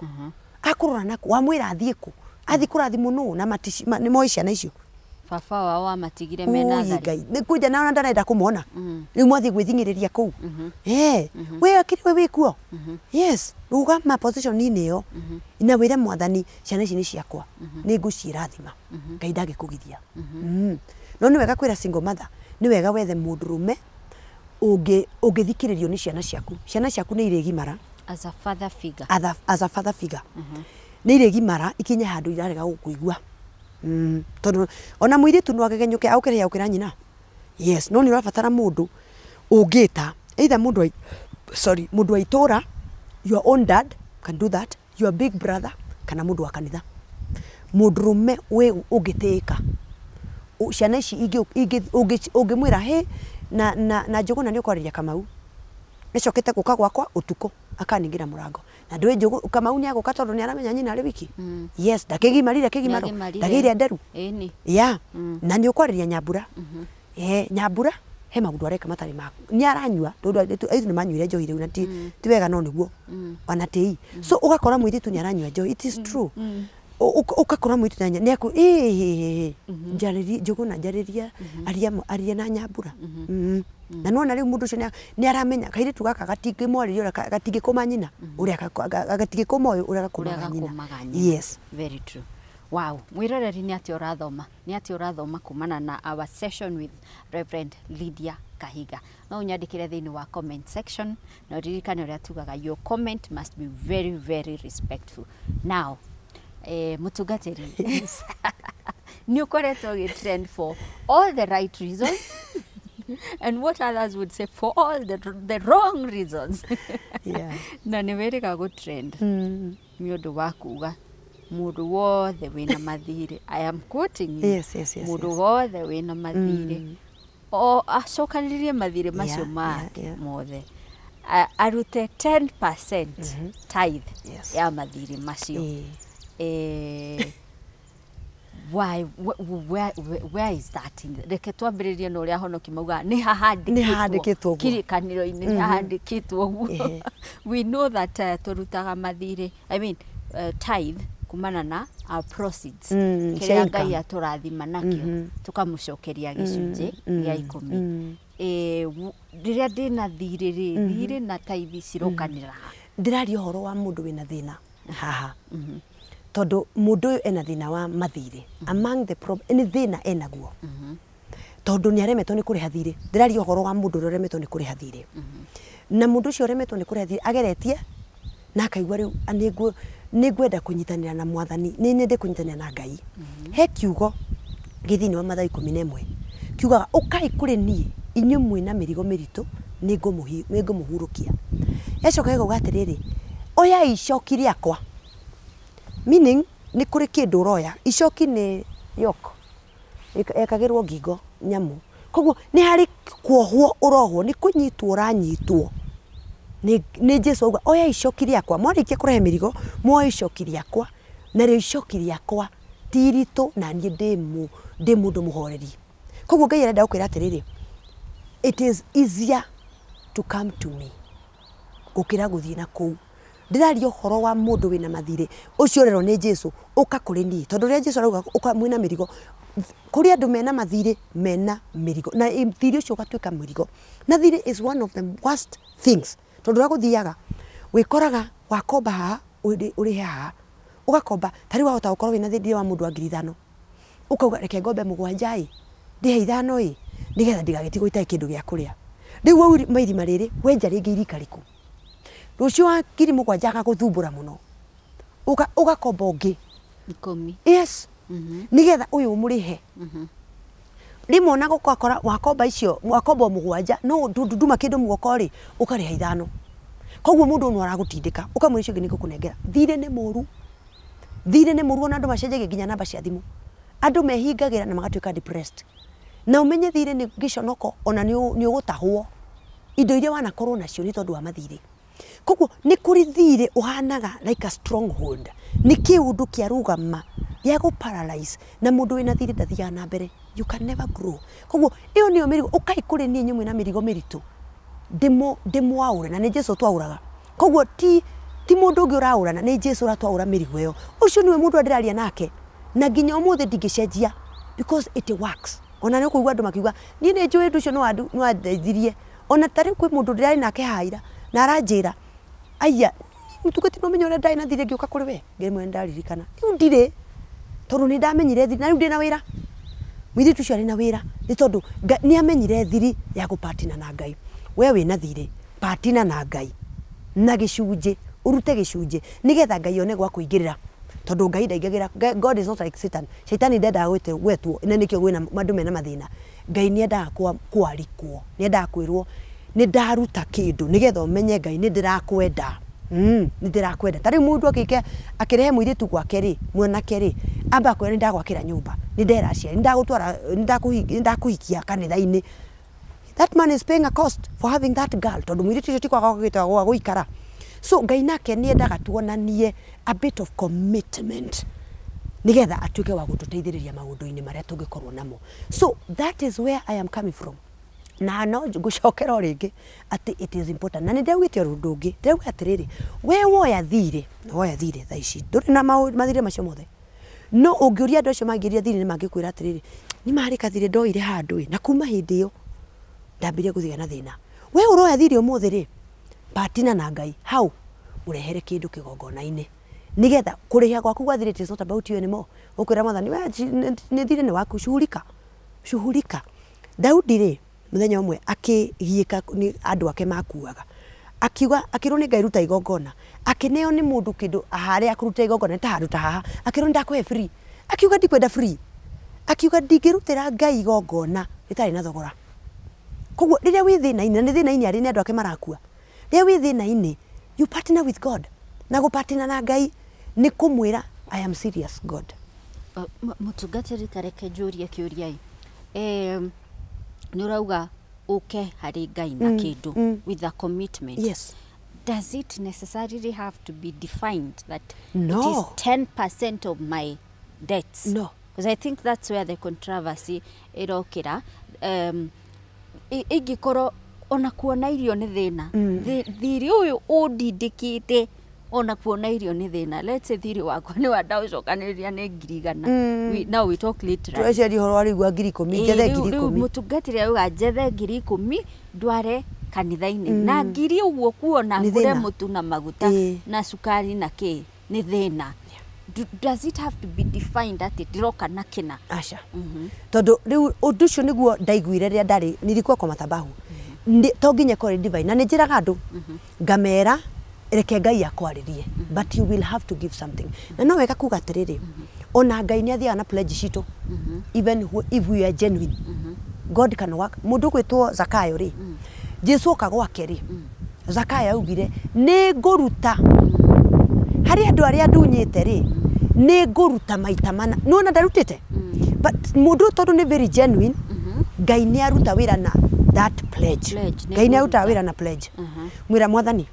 Speaker 2: akurora nako wamwira athie ku athi kurathimo no na ni moi ciana icio
Speaker 1: baba wao amatigire mena
Speaker 2: Ngai ni kuja na ndarenda kumona riu mwathi gwithingiriria ku we akiri we wikuo yes ruga ma position ni yo ina wira mwathani ciana ici ni ciakwa ni ngucirathima Ngai ndagikugithia no ni wega kwira single mother ni wega wethe mundurume ungithikiririo ni ciana ciaku ni iregimara
Speaker 1: as a father figure
Speaker 2: ni iregimara ikinye handu irarega gukuigua tondu ona mwiritu no agegenyuke aukire yaukira nyina yes no ni urabatara mundu ungita either mundu aitora your own dad can do that your big brother kana mundu wa kanitha mundurume we ungiteka ciana ici ungimwira he na njuguna ni ukwariria Kamau nicokete guka gwakwa utuko akaningira murango na ndwe njugu Kamau ni aguka tondu ni aramenya nyina ari wiki yes ndakigimarire ndagire nderu
Speaker 1: eni
Speaker 2: na ni ukwariria Nyambura Nyambura he maundu areka matari maku ni aranyua aitu ni manyuire njohi riu na ti wega no niguo ona ti so ugakora muiritu ni aranyua njohi it is true ukakora muiritu ni aku njariri njuguna njariria aria na nyambura na nona riu mundu ucio ni aramenya kairitu gaka gatingi moririo gatingi kumanyina uria gatingi kumoyo uria gakumanyina yes
Speaker 1: very true. Wow, mwiroreri ni ati urathoma kumana na our session with Reverend Lydia Kahiga. No unyandikire thiini wa comment section na ririkane uria tugaga your comment must be very very respectful. Now, mutungatiri ni ukoretwo trend for all the right reasons and what others would say for all the wrong reasons.
Speaker 2: Yeah.
Speaker 1: Na ni wega go trend. Ni undu wa kuga mundu wothe wina mathire. I am quoting you.
Speaker 2: Yes.
Speaker 1: Mundu wothe wina mathire. O acokanirie mathire macio make mothe. Arute 10% tithe ya mathire macio. Why where is that in reke twambiririe no ria honoki mauga ni hahadikitwo kirikaniro-ini ni hahadikitwo guo. We know that turutaga mathire, I mean tithe kumana na our proceeds kiria Ngai aturathima nakio tukamucokeria gicunji gia 10 riria ndina thire na tithe cirokanira
Speaker 2: ndiraria uhoro wa mundu wina thina haha tondu mundu uyu ena thina wa mathire among the problem ni thina enaguo tondu ni aremetwo ni kuriha thire ndiraria uhoro wa mundu uremetwo ni kuriha thire na mundu ucio uremetwo ni kuriha thire ageretie na akaigua riu ningwenda kunyitanira na mwathani ni nyende kunyitanira na Ngai he kiugo githini wa Mathayo 11 kiugaga ukai kuri nie inyu mwina mirigo miritu ningumuhurukia yacoka ego gatiriri oya icoki riakwa meaning ni kuri kindu uroya icoki ni yoko ekagirwo ngingo nyamu koguo ni hari kuohwo urohwo ni kunyitwo uranyitwo ni Jesu auga oya icoki riakwa mwarikia kurehe mirigo mwoya icoki riakwa na rio icoki riakwa tirito na nie ndi mundu muhoreri koguo Ngai arenda ukwira atiriri it is easier to come to me gukira guthii na kou ndiraria uhoro wa mundu wina mathire ucio rero ni Jesu uka kuri ni tondu ria Jesu arauga uka mwina mirigo kuri andu mena mathire mena mirigo na thire ucio gatwika mirigo na thire is one of the worst things tondu raguthiaga wikoraga wakomba haha uri haha ugakomba tari wahota gukorwo wina thire wa mundu wa 5,000 ukauga reke ngombe 7 ndihe 5 nigetha ndigagitigo itai kindu gia kuria riu mairi mariri wenja ringi irikariku rucio wa 7,000 agaguthumbura muno ugakomba ungi
Speaker 1: 10
Speaker 2: yes nigetha uyu murihe rimwe na gukora wakomba icio wakomba 7 no nduma kindu muoko ri ukariha 5 koguo mundu no aragutindika ukamwicio ngi nikukunengera thire ni muru ona andu macenjagia nginya namba cia thimu andu mehingagira na magatwika depressed na umenye thire ni giconoko ona ni ugutahwo indo iria wanakorwo nacio ni tondu wa mathire koguo ni kuri thire uhanaga like a stronghold ni kiundu kia rugama ya go paralyze na mundu wina thire ndathiaga na mbere you can never grow koguo iyo niyo mirigo ukai kuri ni nyumwe na mirigo miritu demo aure na ni Jesu twauraga koguo ti mundu ungi uraurana ni Jesu ratwaura mirigo iyo ucio niwe mundu andiraria nake na nginya umuthi ndingicenjia because it works ona ni kuigua andu makiuga ni ni njui nducio no andeithirie ona tari kwi mundu ndirari nake haira na aranjira aya mutugati no menyo ndai na thire ngiuka kuri we ngemwe ndaririkana riu ndire tondu ni ndamenyire thiri na riu ndina wira mwiri tucio ari na wira ni tondu ni amenyire thiri ya gupatina na Ngai we wina thiri patina na Ngai na gicunje urute gicunje nigetha Ngai one gwa kuingirira tondu Ngai ndaigagira God is not like Satan Satan ndenda gwetwo ina nikio gwina mandu mena mathina Ngai ni endaga kwarikwo ni endaga kwirwo ni ndaruta kindu nigetha umenye Ngai ni ndirakwenda ni ndirakwenda tari mundu akirehe muiritu gwake ri mwanake ri amba kwera ndagwakira nyumba ni nderacia ni ndagutwara ni ndakuhikia kanitha-ini that man is paying a cost for having that girl tondu muiritu ucio tikwaga gwitwa guikara so Ngai nake ni endaga tuonanie a bit of commitment nigetha atuike wa gututeithiriria maundu-ini maria tungikorwo namo so that is where I am coming from na no ngucokera ringi ati it is important na ni ndewite rundu ngi ndeuga atiriri we woya thire tha ici nduri na mathire macio mothe no ungiuria andu acio mangiria thire ni mangikwira atiriri ni mari kathire ndoire handu na kuma hindi iyo ndambirie guthia na thina we uroya thire umuthi ri patina na Ngai how urehere kindu kigongona-ini nigetha kurihia gwaku gwa thire it is not about you anymore ukwira mwathani we ni thire ni waku shughulika Daudi ri muthenya umwe akigiika ni andu ake makuaga akiuga akirwo ni Ngai ruta igongona akineo ni mundu kindu ahari akuruta igongona ta handu ta haha akirwo ndakwe free akiuga ndikwenda free akiuga ndingirutira Ngai igongona ritari na thogora koguo riria wi thina-ini ni thina-ini ari ni andu ake marakua riria wi thina-ini you partner with God na gupartner na Ngai ni kumwira I am serious God
Speaker 1: mutungatiri tareke njurie kiuria ni urauga uke hari Ngai na kindu with a commitment.
Speaker 2: Yes.
Speaker 1: Does it necessarily have to be defined that
Speaker 2: no.
Speaker 1: it is 10% of my debts?
Speaker 2: No.
Speaker 1: Because I think that's where the controversy irokira. Igikoro ona kuona irio ni thina. Thiri uyu udindikite ona kuona irio ni thina. Let's say thiri wakwa ni wanda ucokaniria ni 100. Now we talk literally.
Speaker 2: Tweceri horo ari gwa 10,000 jethe 10,000.
Speaker 1: Mutungatiri auga jethe 10,000 ndware kanitha-ini na 1,000 uguo kuona ngure mutu na maguta na sukari na ki ni thina. Does it have to be defined that it roka na kina?
Speaker 2: Asha. Tondu riu undu ucio niguo ndaiguire ria ndari nilikuwa kwa mathabahu. To nginya kore divine na njiraga andu ngamera reke Ngai akwaririe but you will have to give something. Na no weka kuga atiriri ona Ngai ni athia na pledge cito even if we are genuine God can work. Mundu gwitwo Zakayo ri Jesu okagwa keri Zakayo augire ni nguruta hari andu aria ndunyite ri ni nguruta maita mana no na ndarutite but mundu tondu ni very genuine Ngai ni aruta wira na that pledge. Ngai ni aruta wira na pledge mwira mwathani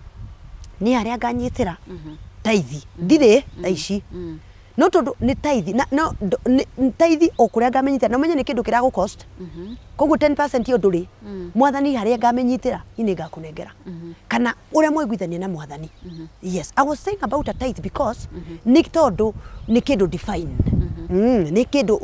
Speaker 2: ni aria nganyitira taithi ndire taici no tondu ni taithi no taithi okuria ngamenyitira no menye ni kindu kira go cost koguo 10% yo nduri mwathani haria ngamenyitira ini ngakunengera kana uria mwaiguithania na mwathani. Yes, I was saying about a tithe because ni tondu ni kindu defined ni kindu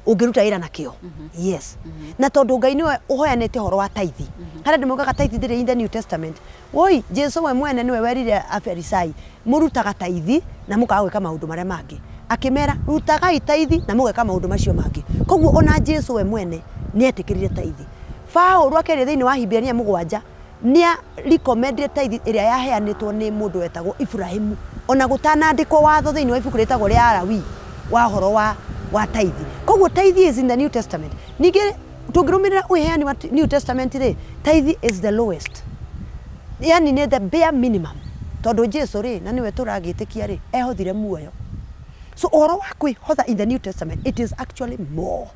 Speaker 2: ungiruta ira nakio. Yes, na tondu Ngai niwe uhoyanete horo wa tithe haria ndimugaga tithe ndire in the New Testament woi Jesu we mwene niwe werire Afarisai murutaga tithe na mukaga gwika maundu maria mangi akimera rutaga tithe na mugeka maundu macio mangi koguo ona Jesu we mwene ni etikirire tithe. Paulo akere thiini wa Hibrania 7 ni recommended tithe iria yaheanitwo ni mundu wetagwo Ibrahimu ona gutanandikwo watho thiini wa ibuku ritagwo ria Alawi wa horo wa tithe. Koguo tithe is in the New Testament. Ningi tungirumirira uheani wa New Testament ri tithe is the lowest, yani ni the bare minimum tondu Jesu ri na niwe turagitikia ri ehothire muoyo. So oro wa kwihotha in the New Testament it is actually more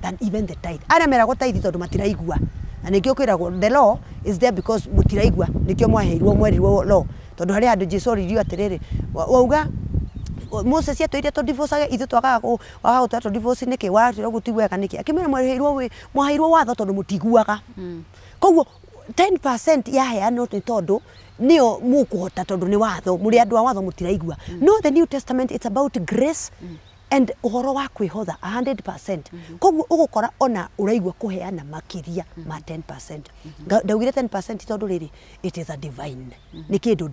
Speaker 2: than even the tithe. Aria meragwo tithe tondu matiraigua na nikio kwiragwo the law is there because mutiraigua nikio mwerirwo law tondu haria andu Jesu ririo atiriri wauga Moses yatwire to divorce ithu twakaga waga to divorce niki watira gutigweka niki akimera mwaheirwo watho tondu mutiguaga. Koguo 10% yaheanwo ni tondu nio mukuhota tondu ni watho muri andu a watho mutiraigua. No, the New Testament it's about grace and uhoro wa kwihotha 100%. Koguo ugukora ona uraigua kuheana makiria ma 10%. Ndaugire 10% tondu riri it is a divine. Ni kindu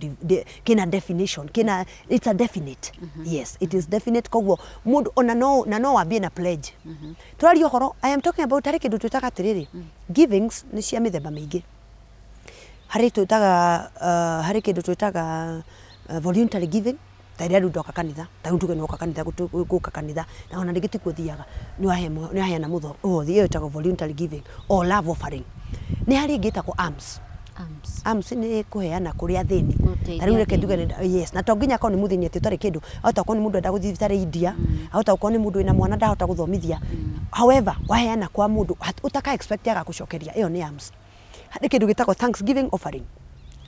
Speaker 2: kina definition kina it's a definite. Yes, it is definite. Koguo mundu ona no wambie na pledge. Turari uhoro I am talking about hari kindu twitaga tiriri givings ni cia mithemba mingi. Hari kindu twitaga voluntary giving tairia ndoka kanitha taunduge no kanitha guka kanitha na ona ndigiti kuthiaga ni aheana mutho uthi iyo itago voluntary giving or love offering. Ni hari ngitako arms ni kuheana kuria thini tariu reke nduge yes na tonginya ko ni muthini ati tari kindu auta ko ni mundu enda guthi thari India auta ko ni mundu ina mwana ndahota guthomithia. However waheana kwa mundu utaka expect ya gucokeria iyo ni arms. Hari kindu gitako thanksgiving offering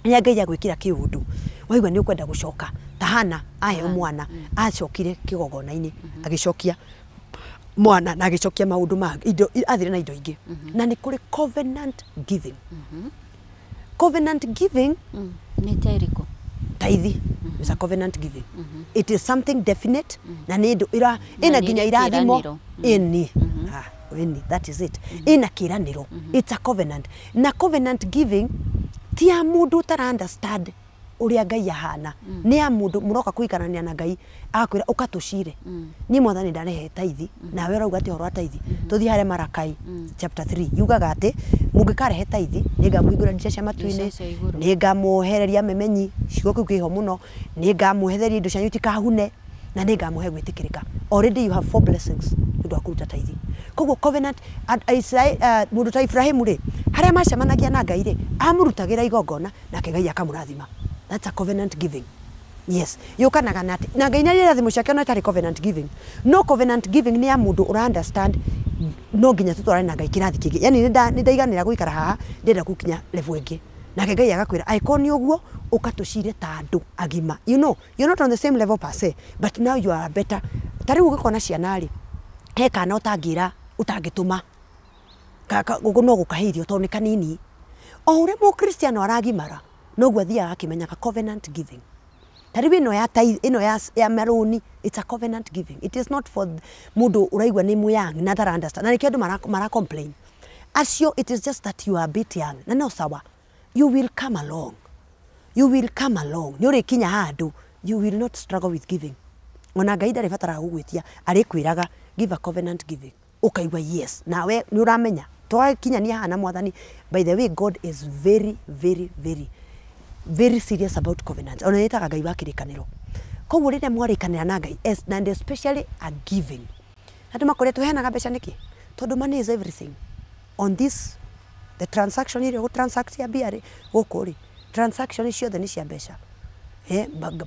Speaker 2: nya Ngai ya gwikira kiundu waigwa ni ukwenda gucoka tahana ahe mwana acokire kigogona-ini agicokia mwana na gicokia maundu mangĩ indo athire na indo ingĩ na nĩ kũrĩ covenant giving covenant giving
Speaker 1: nĩ teriko
Speaker 2: taithi is a covenant giving it is something definite na nĩ indo ina nginya irathimo ini that is it ina kiraniro it's a covenant na covenant giving ti ya mundu utara understand uria Ngai ahana ni ya mundu muroka kuikarania na Ngai akwira ukatucire ni mwathani ndarehe taithi na we rauga ati horo taithi tuthi hare Marakai chapter 3 yugaga ati mungikarehe taithi ningamuhingura ndisha cia matu-ini ningamuhereria memenyi cigo kiu kiho muno ningamuhetheria indo cia nyuti kahune na ningamuhe gwitikirika already you have 4 blessings ndu akuruta taithi koguo covenant mundu ta Ibrahimu ri haria macemanagia na Ngai ri amurutagira igongona na Ngai akamurathima. That's a covenant giving. Yes. Yukanaga na Ngai nĩ irathimo ciake no tari covenant giving. No covenant giving ni ya mundu ura understand no nginya tutwarane na Ngai kirathi kingi. Yani ni ndaiganira guikara haha ndenda gukinya level ingi. Na Ngai agakwira aikoni uguo ukatucire ta andu agima. You know, you're not on the same level per se, but now you are better. Tari ugikona ciana ri he kana utangira utangituma. Gugu no gukahithio to ni kanini. O ure mu Kristiano aragimara. No gwathia akimenyaga covenant giving. Tariwe ino ya maroni, it's a covenant giving. It is not for mudu uraigwa ni muyang na tara understand. Na nikiandu mara complain. Asio, it is just that you are a bit young. Na no sawa. You will come along. You will come along. Nyore kinya handu, you will not struggle with giving. Ona Ngai ndari batara gugwitia ari kwiraga give a covenant giving. Ukaigwa yes. Nawe ni uramenya. Twa kinya ni hana mwathani. By the way, God is very very very very serious about covenants. Ona yetaga Ngai wa kirikaniro. Koguo rire mwarikanira na Ngai and especially a giving. Andu makoretwo henaga mbeca niki? Tondu money is everything. On this the transaction ire go transact ya biare gukuri. Transaction icio the ni cia mbeca.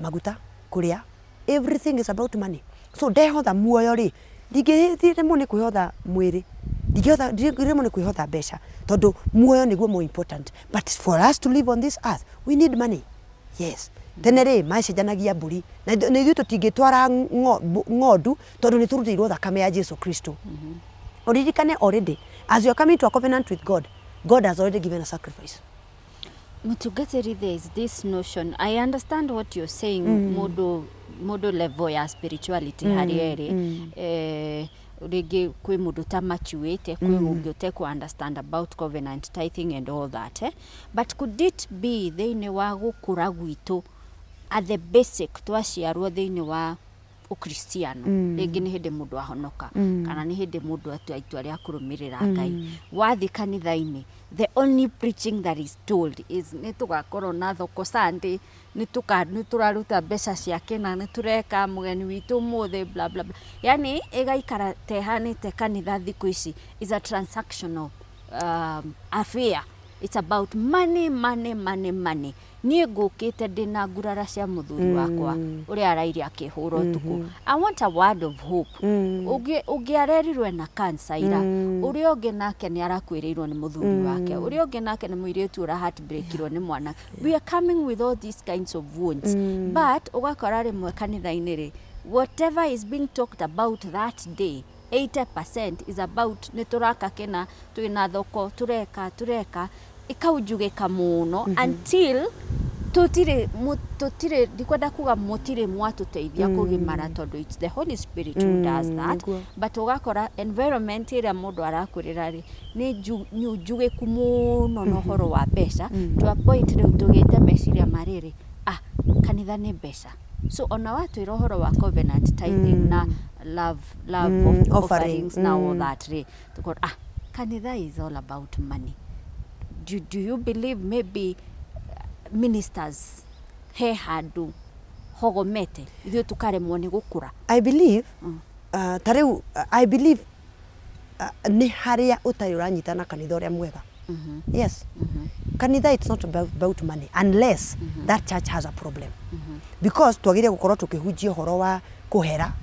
Speaker 2: Maguta kuria. Everything is about money. So ndehotha muoyo ri ndigithire mu ni kwihotha mwiri. Ndigithire mu ni kwihotha mbeca. Tondu muoyo niguo more important. But for us to live on this earth, we need money. Yes. Tenere maicejanagia mburi. Na ithuĩ tũtingĩtwara ng'ondu tondu nĩ tũrutĩirwo thakame ya Jesu Kristo. Uririkane already. As you are coming to a covenant with God, God has already given a sacrifice.
Speaker 1: Mutugateri, there is this notion. I understand what you're saying, modo level ya spirituality hariere. Rege kwe mundu ta maturate kwe ungiote ku understand about covenant tithing and all that but could it be thĩinĩ wa gũkũra gwitũ at the basic twaciarwo thĩinĩ wa ukristiano rĩngĩ nĩ hĩndĩ mũndũ ahonoka kana nĩ hĩndĩ mũndũ atua itua rĩa kũrũmĩrĩra Ngai wathi kanitha-inĩ the only preaching that is told is nĩ tũgakorwo na thoko Sunday nĩ tũraruta mbeca ciake na nĩ tũreka mũgeni witũ mũthĩ bla bla bla. Yani ĩgaikara tehanĩte kanitha thikũ ici is a transactional affair. It's about money, money, money, money. Niĩ ngũkĩte ndĩna ngurara cia mũthuri wakwa ũrĩa araire akĩhũra ũtukũ. I want a word of hope. Ũngĩarerirwe na cancer ira ũrĩa ũngĩ nake nĩ arakwĩrĩirwo nĩ mũthuri wake ũrĩa ũngĩ nake nĩ mũirĩtu ũra heartbreakirwo nĩ mwana. We are coming with all these kinds of wounds. But ũgakora rĩmwe kanitha-inĩ rĩ whatever is being talked about that day 80% is about nĩ tũraka kena twĩna thoko tureka ikaujugika muno until tutire ndikwenda kuga mutire mwatuteithia kugimara tondu it's the Holy Spirit who does that but ugakora environment ira mundu arakurira ri ni njugiku muno no horo wa mbeca to a point riu tugite meciria mariri kanitha ni mbeca. So ona watu irohoro wa covenant tithing na love of offerings na all that ri tukora kanitha is all about money. Do you believe maybe ministers he handu hogomete ithuĩ tukaremwo nĩ gũkũra?
Speaker 2: I believe I believe ni haria utari uranyitana kanitha uria mwega. Yes. Kanitha it's not about money unless that church has a problem. Because twagire gukorwo tukihunjia uhoro wa kuhera.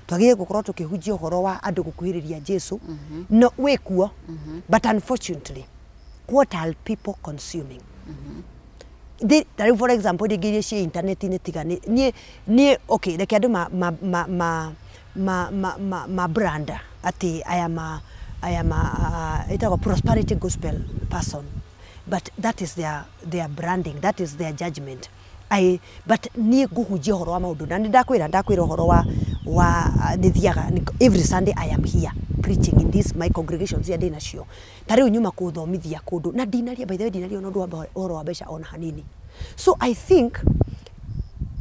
Speaker 2: Twagire gukorwo tukihunjia uhoro wa andu gukuhiriria Jesu. No wekuo. But unfortunately what are people consuming? For example, they give you internet in the okay, the kadu ma branda ati I am a prosperity gospel person, but that is their branding, that is their judgment. But niĩ ngũhunjia ũhoro wa maũndũ, na ndakwĩra ũhoro wa nĩthiaga every Sunday I am here preaching in this my congregations cia ndĩ nacio. Ta rĩu nyuma kũthomithia kũndũ na ndinaria, by the way ndinaria ona ũndũ wa ũhoro wa mbeca ona hanini. So I think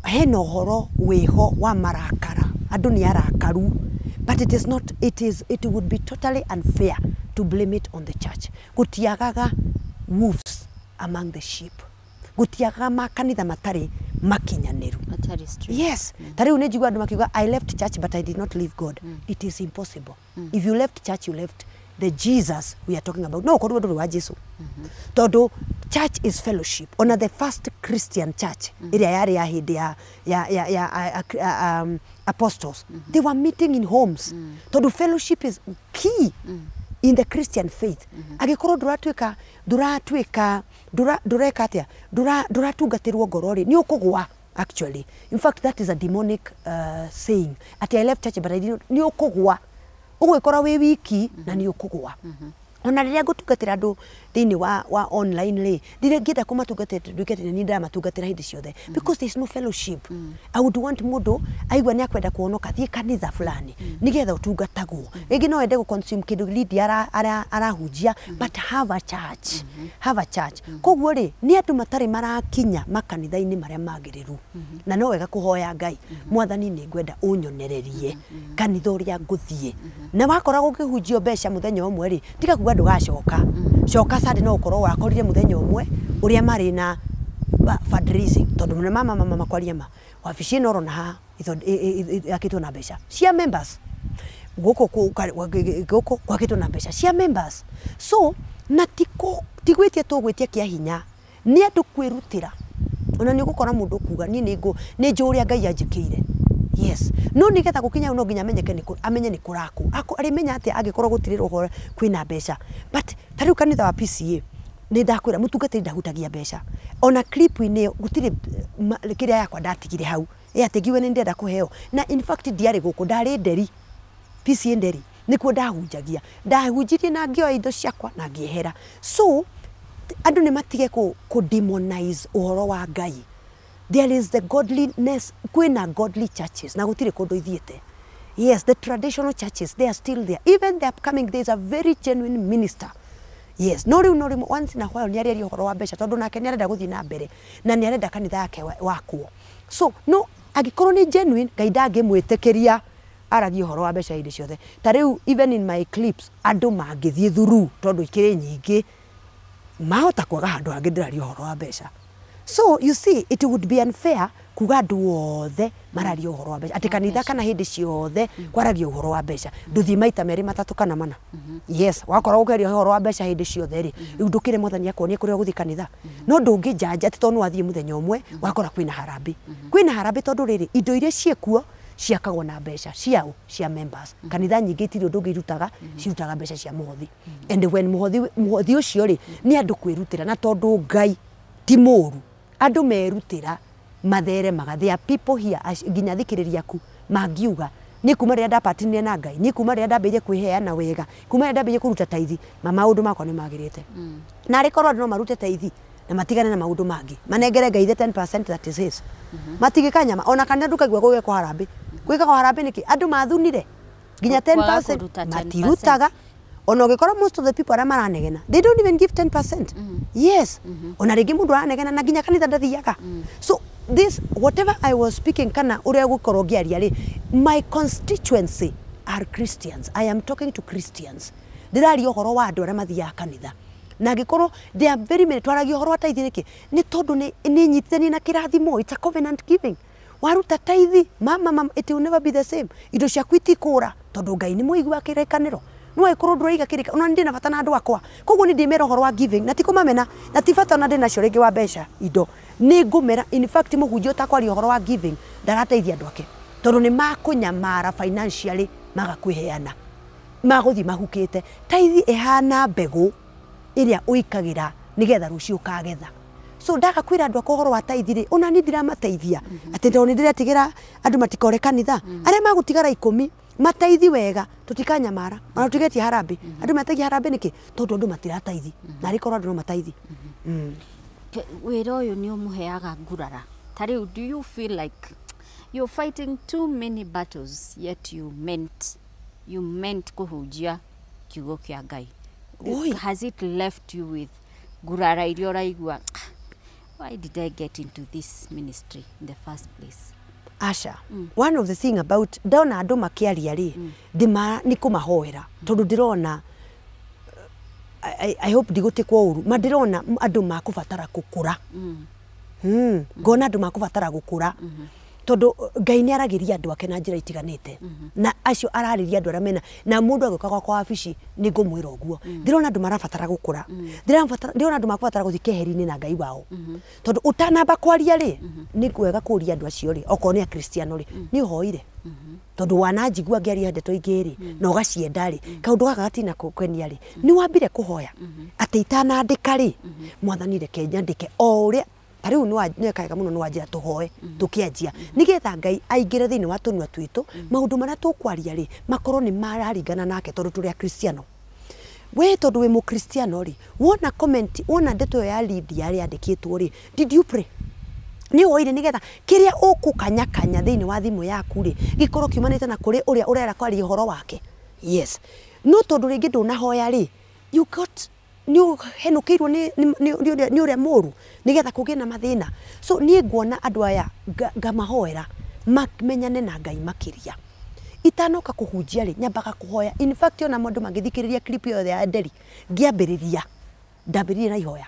Speaker 2: hena ũhoro wĩho wa marakara, andũ nĩ arakaru, but it would be totally unfair to blame it on the church. Gũtiagaga wolves among the sheep. Gũtiagaga makanitha matari makinyanĩru. Yes. Tari rĩu nĩ njigua andũ makiuga I left church but I did not leave God. It is impossible. If you left church, you left the Jesus we are talking about. No, ũkorwo ndũrĩ wa Jesu. Tondũ church is fellowship. Ona the first Christian church ĩrĩa yarĩ ya hĩndĩ ya apostles, they were meeting in homes. Tondũ fellowship is key in the Christian faith. Agĩkorwo ndũreka atĩa, ndũratungatĩrwo ngoro-rĩ, nĩ ũkũgũa actually. In fact, that is a demonic saying. Ati I left church but I did not, nĩ ũkũgũa. Ũgwĩkora wĩ wiki na nĩ ũkũgũa. Ona rĩrĩa ngũtungatĩra andũ thĩinĩ wa online rĩ, rĩrĩa ngĩenda kũmatungatĩra nĩ ndĩramatungatĩra hĩndĩ ciothe, because there is no fellowship. I would want mũndũ aigua nĩ akwenda kuonoka thiĩ kanitha fulani nĩgetha ũtungatagwo. Rĩngĩ no ende gũ-consume kĩndũ Lydia arahunjia, but have a church. Have a church. Koguo rĩ, nĩ andũ matarĩ marakinya makanitha-inĩ marĩa magĩrĩru. Na no wega kũhoya Ngai, Mwathani nĩ ngwenda ũnyonererie kanitha ũrĩa ngũthiĩ. Na wakora gũkĩhunjio mbeca mũthenya ũmwe rĩ, tiga kuga ndũgacoka. Coka Sunday no ũkorwo wakorire mũthenya ũmwe ũrĩa marĩ na fundraising. Tondũ mũno mama makwaria ma wabici ĩno ũrona haha yakĩtwo na mbeca cia members. Gũkũ gwakĩtwo na mbeca cia members. So na tigwĩtie tũgwĩtie kĩa hinya, nĩ andũ kwĩrutĩra. Ona nĩ ũgũkora mũndũ kuga nĩ njũũria Ngai anjĩkĩire. Yes. No nigetha gũkinya no nginya amenye nĩ kũraku. Arimenya atĩ angĩkorwo gũtirĩ ũhoro kwĩna mbeca. But tarĩu kanitha wa PCA nĩ ndakwĩra mũtungatĩri ndahutagia mbeca. Ona clip-inĩ gũtirĩ kĩrĩa yakwa ndatigire hau. Atĩ ngiuga nĩ ndĩrenda kũheo. Na in fact ndiarĩ gũkũ, ndarĩ nderi. PCA nderi. Nĩkuo ndahunjagia. Ndahunjirie na ngĩoya indo ciakwa na ngĩehera. So andũ nĩ matige kũ-demonize ũhoro wa Ngai. There is the godliness, kwina godly churches, na gutire kondo ithiete. Yes, the traditional churches, they are still there. Even the upcoming days, a very genuine minister. Yes, no riu once in a while ni arĩaria ũhoro wa mbeca tondu nake nĩ arenda gũthiĩ na mbere na nĩ arenda kanitha yake wakwo. So no, angĩkorwo ni genuine, Ngai ndangĩmwĩtĩkĩria aragia ũhoro wa mbeca hĩndĩ ciothe. Ta rĩu even in my clips, andũ mangĩthiĩ through tondu ikĩrĩ nyingĩ, mahota kwaga handũ hangĩ ndĩraria ũhoro wa mbeca. So you see, it would be unfair kuga andũ othe mararia ũhoro wa mbeca. Atĩ kanitha kana hĩndĩ ciothe kwaragia ũhoro wa mbeca. Ndũthiĩ maita merĩ matatũ kana mana. Yes, wakorwo ũkĩaria ũhoro wa mbeca hĩndĩ ciothe rĩ, rĩu ndũkĩre Mwathani akwonie kũrĩa ũgũthiĩ kanitha. No ndũngĩjanja atĩ tondũ wathiĩ mũthenya ũmwe wakora kwĩna harambĩ. Kwĩna harambĩ tondũ rĩrĩ, indo iria ciĩkuo ciakagwo na mbeca ciao cia members. Kanitha nyingĩ itirĩ ũndũ ũngĩ irutaga, cirutaga mbeca cia mũhothi. And when mũhothi ũcio rĩ, nĩ andũ kwĩrutĩra na tondũ Ngai ti mũũru. Andũ merutĩra matheremaga. There are people here nginya thikĩrĩria ku mangiuga nĩ kuma rĩrĩa ndapatinire na Ngai, nĩ kuma rĩrĩa ndambĩrĩirie kwĩheana wega, kuma rĩrĩa ndambĩrĩirie kũruta taithi, maũndũ makwa nĩ magĩrĩte. Na arĩkorwo no marute taithi na matigane na maũndũ mangĩ, manengere Ngai the 10% that is his. Matigĩka nyama ona kana ndũkaigua gũgĩkwo harambĩ. Gwĩkagwo harambĩ nĩkĩ? Andũ mathunire nginya 10% matirutaga. Ona ũgĩkora most of the people arĩa maranegena, they don't even give 10%. Yes. Ona rĩngĩ mũndũ aranegena na nginya kanitha ndathiaga. So this, whatever I was speaking kana ũrĩa gũkorwo ngĩaria rĩ, my constituency are Christians. I am talking to Christians. Ndĩraria ũhoro wa andũ arĩa mathiaga kanitha. Na angĩkorwo there are very many twaragia ũhoro wa taithi nĩkĩ? Nĩ tondũ nĩ nyitithania na kĩrathimo. It's a covenant giving. Waruta taithi, mama, it will never be the same. Indo ciaku itikũra tondũ Ngai nĩ mũigi wa kĩrĩkanĩro. No ikorwo ndũraiga kĩrĩka, ona ndĩ na bata na andũ akwa. Koguo nĩ ndĩmera ũhoro wa giving na ti kũmamena na ti bata na ndĩ nacio rĩngĩ wa mbeca indo. Nĩ ngũmera, in fact mũhunjia ũtakwaria ũhoro wa giving ndarateithia andũ ake. Tondũ nĩ makũnyamara financially magakwĩheana. Magũthiĩ mahukĩte. Taithi ĩhana mbegũ ĩrĩa ũikagĩra nĩgetha rũciũ ũkagetha. So ndaga kwira andu akohoro wa tithiri ona ni ndiramateithia ati ndo ni ndiretigera andu matikore kanitha aria magutigara 10 mataithi wega tutikanyamara ona tugetie harambe andu mataithi harambe niki tondu andu matirataithi na rikorwo andu no mataithi
Speaker 1: wira uyu ni umuheaga ngurara tari do you feel like you're fighting too many battles yet you meant kūhunjia kiugo kia Ngai? Has it left you with ngurara iria uraigua why did I get into this ministry in the first place?
Speaker 2: Asha, one of the thing about ndona andu makiaria ri ndima ni kumahoera tondu ndirona I hope ndigutikwo uru mandirona andu makubatara gukura ngona andu makubatara gukura tondu Ngai ni aragiria andu ake na njira itiganite na acio arariria andu aria na mundu agoka kwa wabici ni ngumwira uguo ndirona andu marabatara gukura ndirona andu makubatara guthii keheri-ini na Ngai wao tondu utanamba kwaria ri ni kwega kuria andu acio ri okorwo ni akristiano ri ni uhoire tondu wananjigua ngiaria ndeto ingi ri na ugacienda ri kaundu gaka gatina kwenia ri ni wambire kuhoya ati itanandika ri mwathani reke nyandike o uria tariu ni kaega muno ni wanjira tuhoe tukianjia nigetha Ngai aingire thiini wa tunua twitu maundu maria tukwaria ri makorwo ni mararingana nake tondu turi akristiano we tondu we mukristiano ri wona comment wona ndeto ya Lydia ri andikitwo ri did you pray ni woire nigetha kiria ukukanyakanya thiini wa thimu yaku ri gikorwo kiumanite na kuri uria urera kwaria uhoro wake yes no tondu ringi ndunahoya ri you got ni henukirwo ni uria muru nigetha kugie na mathina so ni nguona andu aya ngamahoera mamenyane na Ngai makiria itanoka kuhunjia ri nyambaga kuhoya in fact ona mundu magithikiriria clip yo ya nderi ngiambiriria ndambiriria na ihoya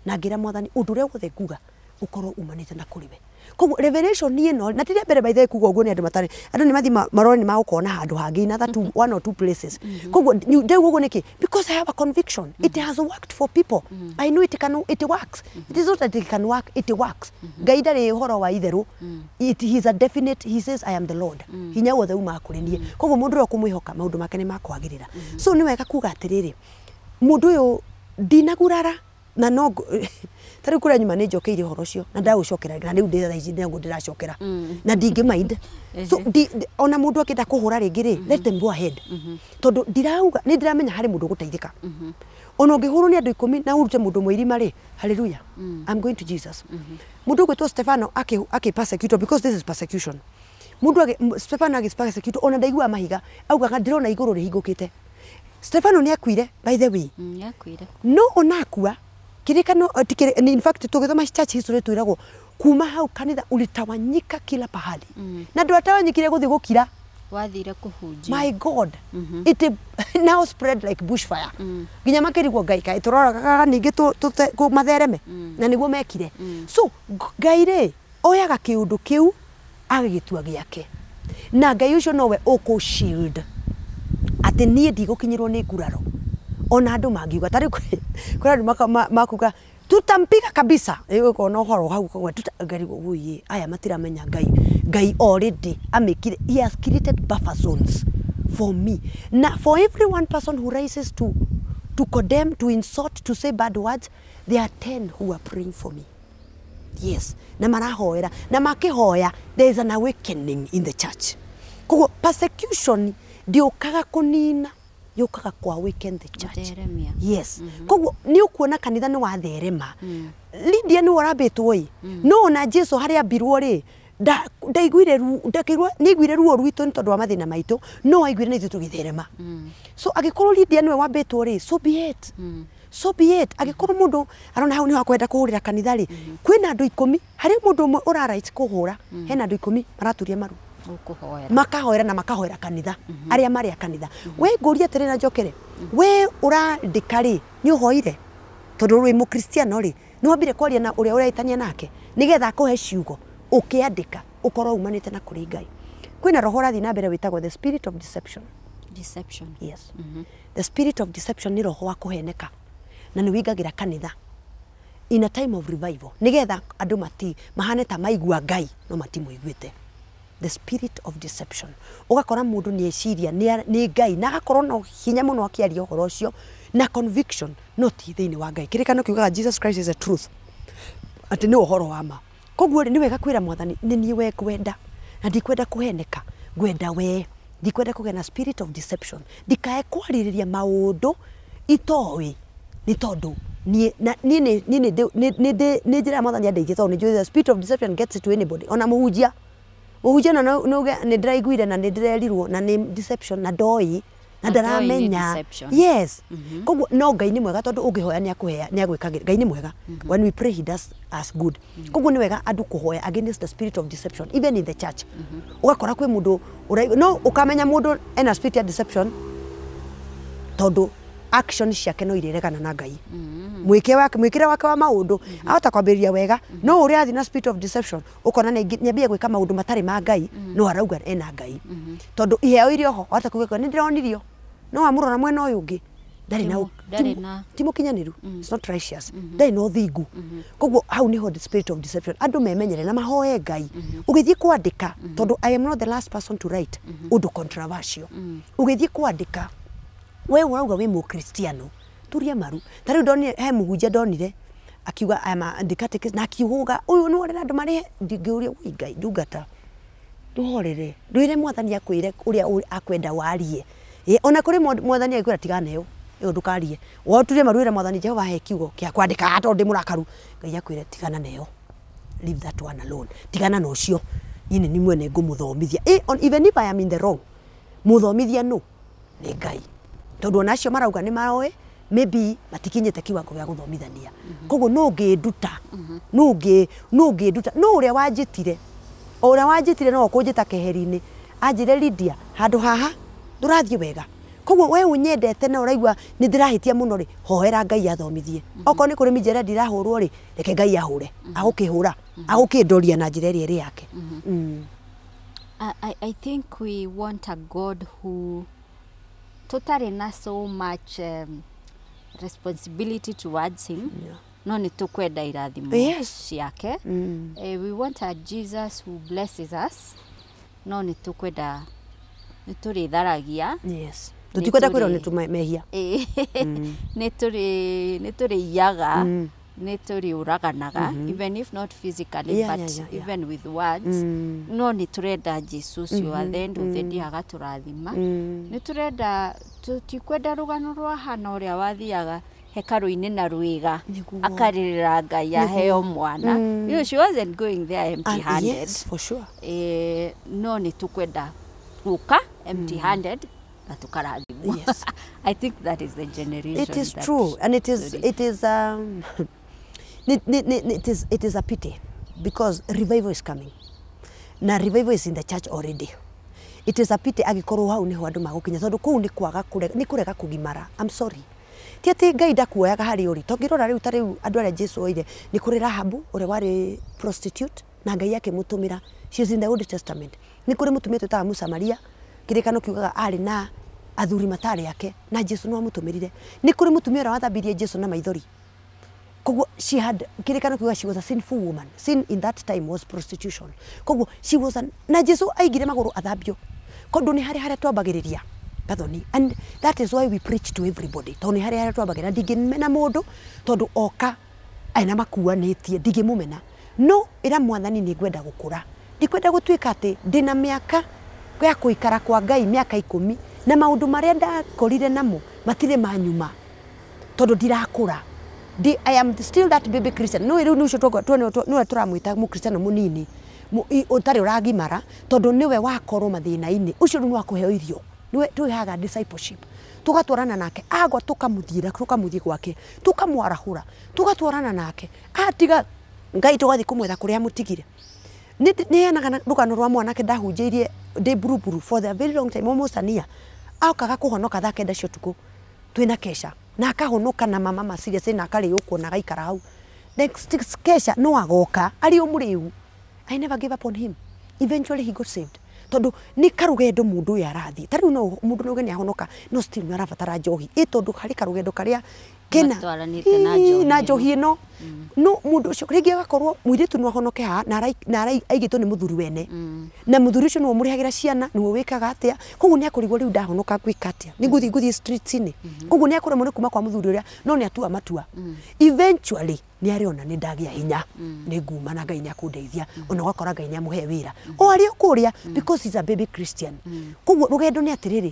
Speaker 2: na ngira mwathani undu uria wothe nguga ukorwo umanite na kuriwe koguo revelation ni ino na tiria mbere by the kuga uguo ni andu matari andu ni mathi maroni ma ukona handu hangi in other one or two places koguo ndeu uguo niki because I have a conviction it has worked for people I know it works it is not that it can work it works Ngai ndari uhoro wa itheru he is a definite he says I am the Lord hinya wothe uma kurinie koguo mundu ro kumwihoka maundu make ni makwagirira so ni wega kuga atiriri mundu uyu ndinagurara na no tari kura nyuma ni njokeire horo cio na ndaucokera na riu ndira ici ndengu ndiracokera na ndingi mind so ona mundu akenda kuhura ringi ri let them go ahead tondu ndirauga ni ndiramenya hari mundu guteithika ona ngihuru ni andu 10 na urute mundu mwirima ri hallelujah I'm going to Jesus mundu gwetwo Stefano aki persecute because this is persecution mundu Stefano agi persecute ona ndaigua mahiga augaga ndirona iguru rihingukite Stefano ni akuire by the way
Speaker 1: ni akuire
Speaker 2: no onakua kirikano in fact tugithoma church history twiragwo kuma hau kanitha ulitawanyika kila pahali na ndu atawanyikire guthi gukira
Speaker 1: wathire kuhunjia
Speaker 2: my God it now spread like bushfire ginya makirigwo Ngai kai turoraga ningi tu mathereme na niguo mekire so Ngai ri oyaga kiundu kiu agigitua giake na Ngai ucio nowe uku shield ati nie ndigukinyirwo ni nguraro ona andu mangiuga tari kuri andu makuga tutampiga kabisa iko no horo hau kwa tutagari aya matiramenya Ngai already amekire he has created buffer zones for me na for every one person who rises to condemn to insult to say bad words there are 10 who are praying for me yes na marahoera na makihoya there is an awakening in the church kugo persecution ndio kaga kunina yukaga kwa weekend the church yes koguo ni ukuona kanitha ni watherema Lydia ni warabetwo ii no na Jesu haria mbirwo ri ndaiguire ndakirwo ni igwire ruo rwito ni tondu wa mathina maitu no aiguire na ithu tugitherema so agikorwo Lydia niwe wambetwo ri so be it agikorwo mundu arona hau ni wakwenda kuhurira kanitha ri kwina andu 10 hari mundu umwe ura right kuhura hena andu 10 maraturia maru makahoera na makahoera kanitha aria maria kanitha we nguria tere na njokere we urandika ri ni uhoire tondu wi mukristiano ri ni wambire kwaria na uria uraitania nake nigetha akuhe ciugo ukiandika ukorwo umanite na kuri Ngai kwina roho rathi na mbere witagwo the spirit of deception yes the spirit of deception ni roho wa kuheneka na ni wigagira kanitha in a time of revival nigetha andu mahane ta maigua Ngai no matimuiguite the spirit of deception ugakora mundu ni eciria ni Ngai na agakorwo no hinya muno akiaria uhoro ucio na conviction no ti thiini wa Ngai kirikano kiugaga Jesus Christ is the truth ati ni uhoro wa ma koguo ni wega kwira mwathani ni ni we kwenda na ndikwenda kuheneka gwenda we ndikwenda kugena spirit of deception ndikae kwaririria maundu itowi ni tondu ni njira mwathani andeithie tondu ni the spirit of deception gets to anybody ona muhunjia na ni ndiraiguire na ni ndirerirwo na ni deception na ndoi na ndaramenya yes koguo no Ngai ni mwega tondu ungihoya ni akuhea ni agwikagira Ngai ni mwega when we pray he does us good koguo ni wega andu kuhoya against the spirit of deception even in the church ugakora kwe mundu no ukamenya mundu ena spirit of deception tondu action ciake no ireregana na Ngai mwikire wake wa maundu ahota kwambiriria wega no uri athi na spirit of deception ukona ni ambie gwika maundu matari ma Ngai no arauga ena Ngai tondu iheo irio ho ahota kuga ni ndironirio no amurora mwena uyu ungi ndari na timukinyaniru it's not righteous ndari no thingu koguo hau ni ho the spirit of deception andu memenyere na mahoye Ngai ugithie kwandika tondu I am not the last person to write undu controversial ugithie kwandika we urauga we mu Kristiano turia maru tari ndoni he muhunjia ndonire akiuga ama ndikatike na akiuga uyu ni wona andu mari ndingiuria wi Ngai ndungata nduhorere ndwire mwathani akwire uria akwenda warie ona kuri mwathani akwira tigana yo ndukarie woturie maruire mwathani Jehova he kiugo kia kwandika ato ndi murakaru Ngai akwire tigana nayo leave that one alone tigana no cio nyine ni mwene ngumuthomithia even if I am in the wrong muthomithia no ni Ngai tondu onacio marauga ni maroe maybe matikinyete kiwango gya guthomithania koguo no nginduta no nginduta no uria wanjitire no kunjita keheri-ini anjire Lydia handu haha ndurathie wega koguo we unyendete na uraigua ni ndirahitia muno ri hoera Ngai athomithie oko ni kuri mijera ndirahurwo ri reke Ngai ahure agukihura agukindoria na njira iri yake
Speaker 1: I think we want a God who totally not so much responsibility towards him no ni tukwenda irathimo ciake we want a Jesus who blesses us no ni tukwenda ni turitharagia
Speaker 2: tutikwenda kwirwo ni tumehia
Speaker 1: ni turiyaga ni turiuraganaga even if not physically but even with words no ni turenda Jesus cio at the end of the day agaturathima ni turenda tutikwenda rugano rwa hana uria wathiaga hekaru-ini na ruiga akaririra Ngai aheo mwana she wasn't going there empty handed
Speaker 2: yes for sure
Speaker 1: no ni tukwenda uka empty handed na tukarathimwo
Speaker 2: yes
Speaker 1: I think that is the generation
Speaker 2: it is true and it is it is a pity because revival is coming na revival is in the church already it is a pity agikorwo hau niho andu magukinya tondu kuu ni kwaga kurega kugimara I'm sorry ti ati Ngai ndakuoyaga hari uri tongirora riu tariu andu aria Jesu oire ni kuri Rahabu uria wari prostitute na Ngai yake mutumira she is in the Old Testament ni kuri mutumia twitaga Musamaria kirikano kiugaga ari na athuri matari yake na Jesu no amutumirire ni kuri mutumia uria wathambirie Jesu na maithori koguo she had kirikano kiugaga she was a sinful woman sin in that time was prostitution koguo she was na Jesu aigire maguru athambio kondu ni haria twambagiriria Kagoni and that is why we preach to everybody tondu haria twambagirira ndingimena mundu tondu oka aina makuanitie ndingimumena no ira mwathani ni ngwenda gukura ndikwenda gutuika ati ndina miaka ya kuikara kwa Ngai miaka 10 na maundu maria ndakorire namo matire manyuma tondu ndirakura I am still that baby Christian no iru nucio no turamwita mu Christian munini utari uragimara tondu niwe wakorwo mathina-ini ucio ni wakuheo irio niwe tuhaga discipleship tugatwarana nake agwa tukamuthie gwake tukamwarahura tugatwarana nake atiga Ngai tugathi kumwetha kuria mutigire ni henaga rugano rwa mwanake ndahunjirie ndi buruburu for the very long time almost a year akaga kuhonoka thaa kenda cio tuku twina kesha na akahonoka na mama serious na akari ukwo na gaikara hau next kesha no agoka ari umuriu I never gave up on him eventually he got saved tondu ni karugendo mundu ya arathi tari no mundu no gani ahonoka no still no arabatara njohi tondu hari karugendo karia kena
Speaker 1: matwaranite na njohi
Speaker 2: na njohi ĩno no mundu ucio rĩngĩ agakorwo mũirĩtu no ahonoke ha na aigĩtwo nĩ mũthuri wene na mũthuri ucio nĩwe mũrĩhagĩra ciana nĩwe wĩkaga atĩa koguo nĩ akũrigwo rĩu ndahonoka gwĩka atĩa nĩ ngũthiĩ streets-inĩ koguo nĩ akũremwo nĩ kuma kwa mũthuri ũrĩa no nĩ atua matua eventually nĩ arĩona nĩ ndagĩa hinya nĩ nguma na Ngai nĩ akũndeithia ona ũgakora Ngai nĩ amũhe wĩra o arĩ kũrĩa because he's a baby Christian koguo rũgendo nĩ atĩrĩrĩ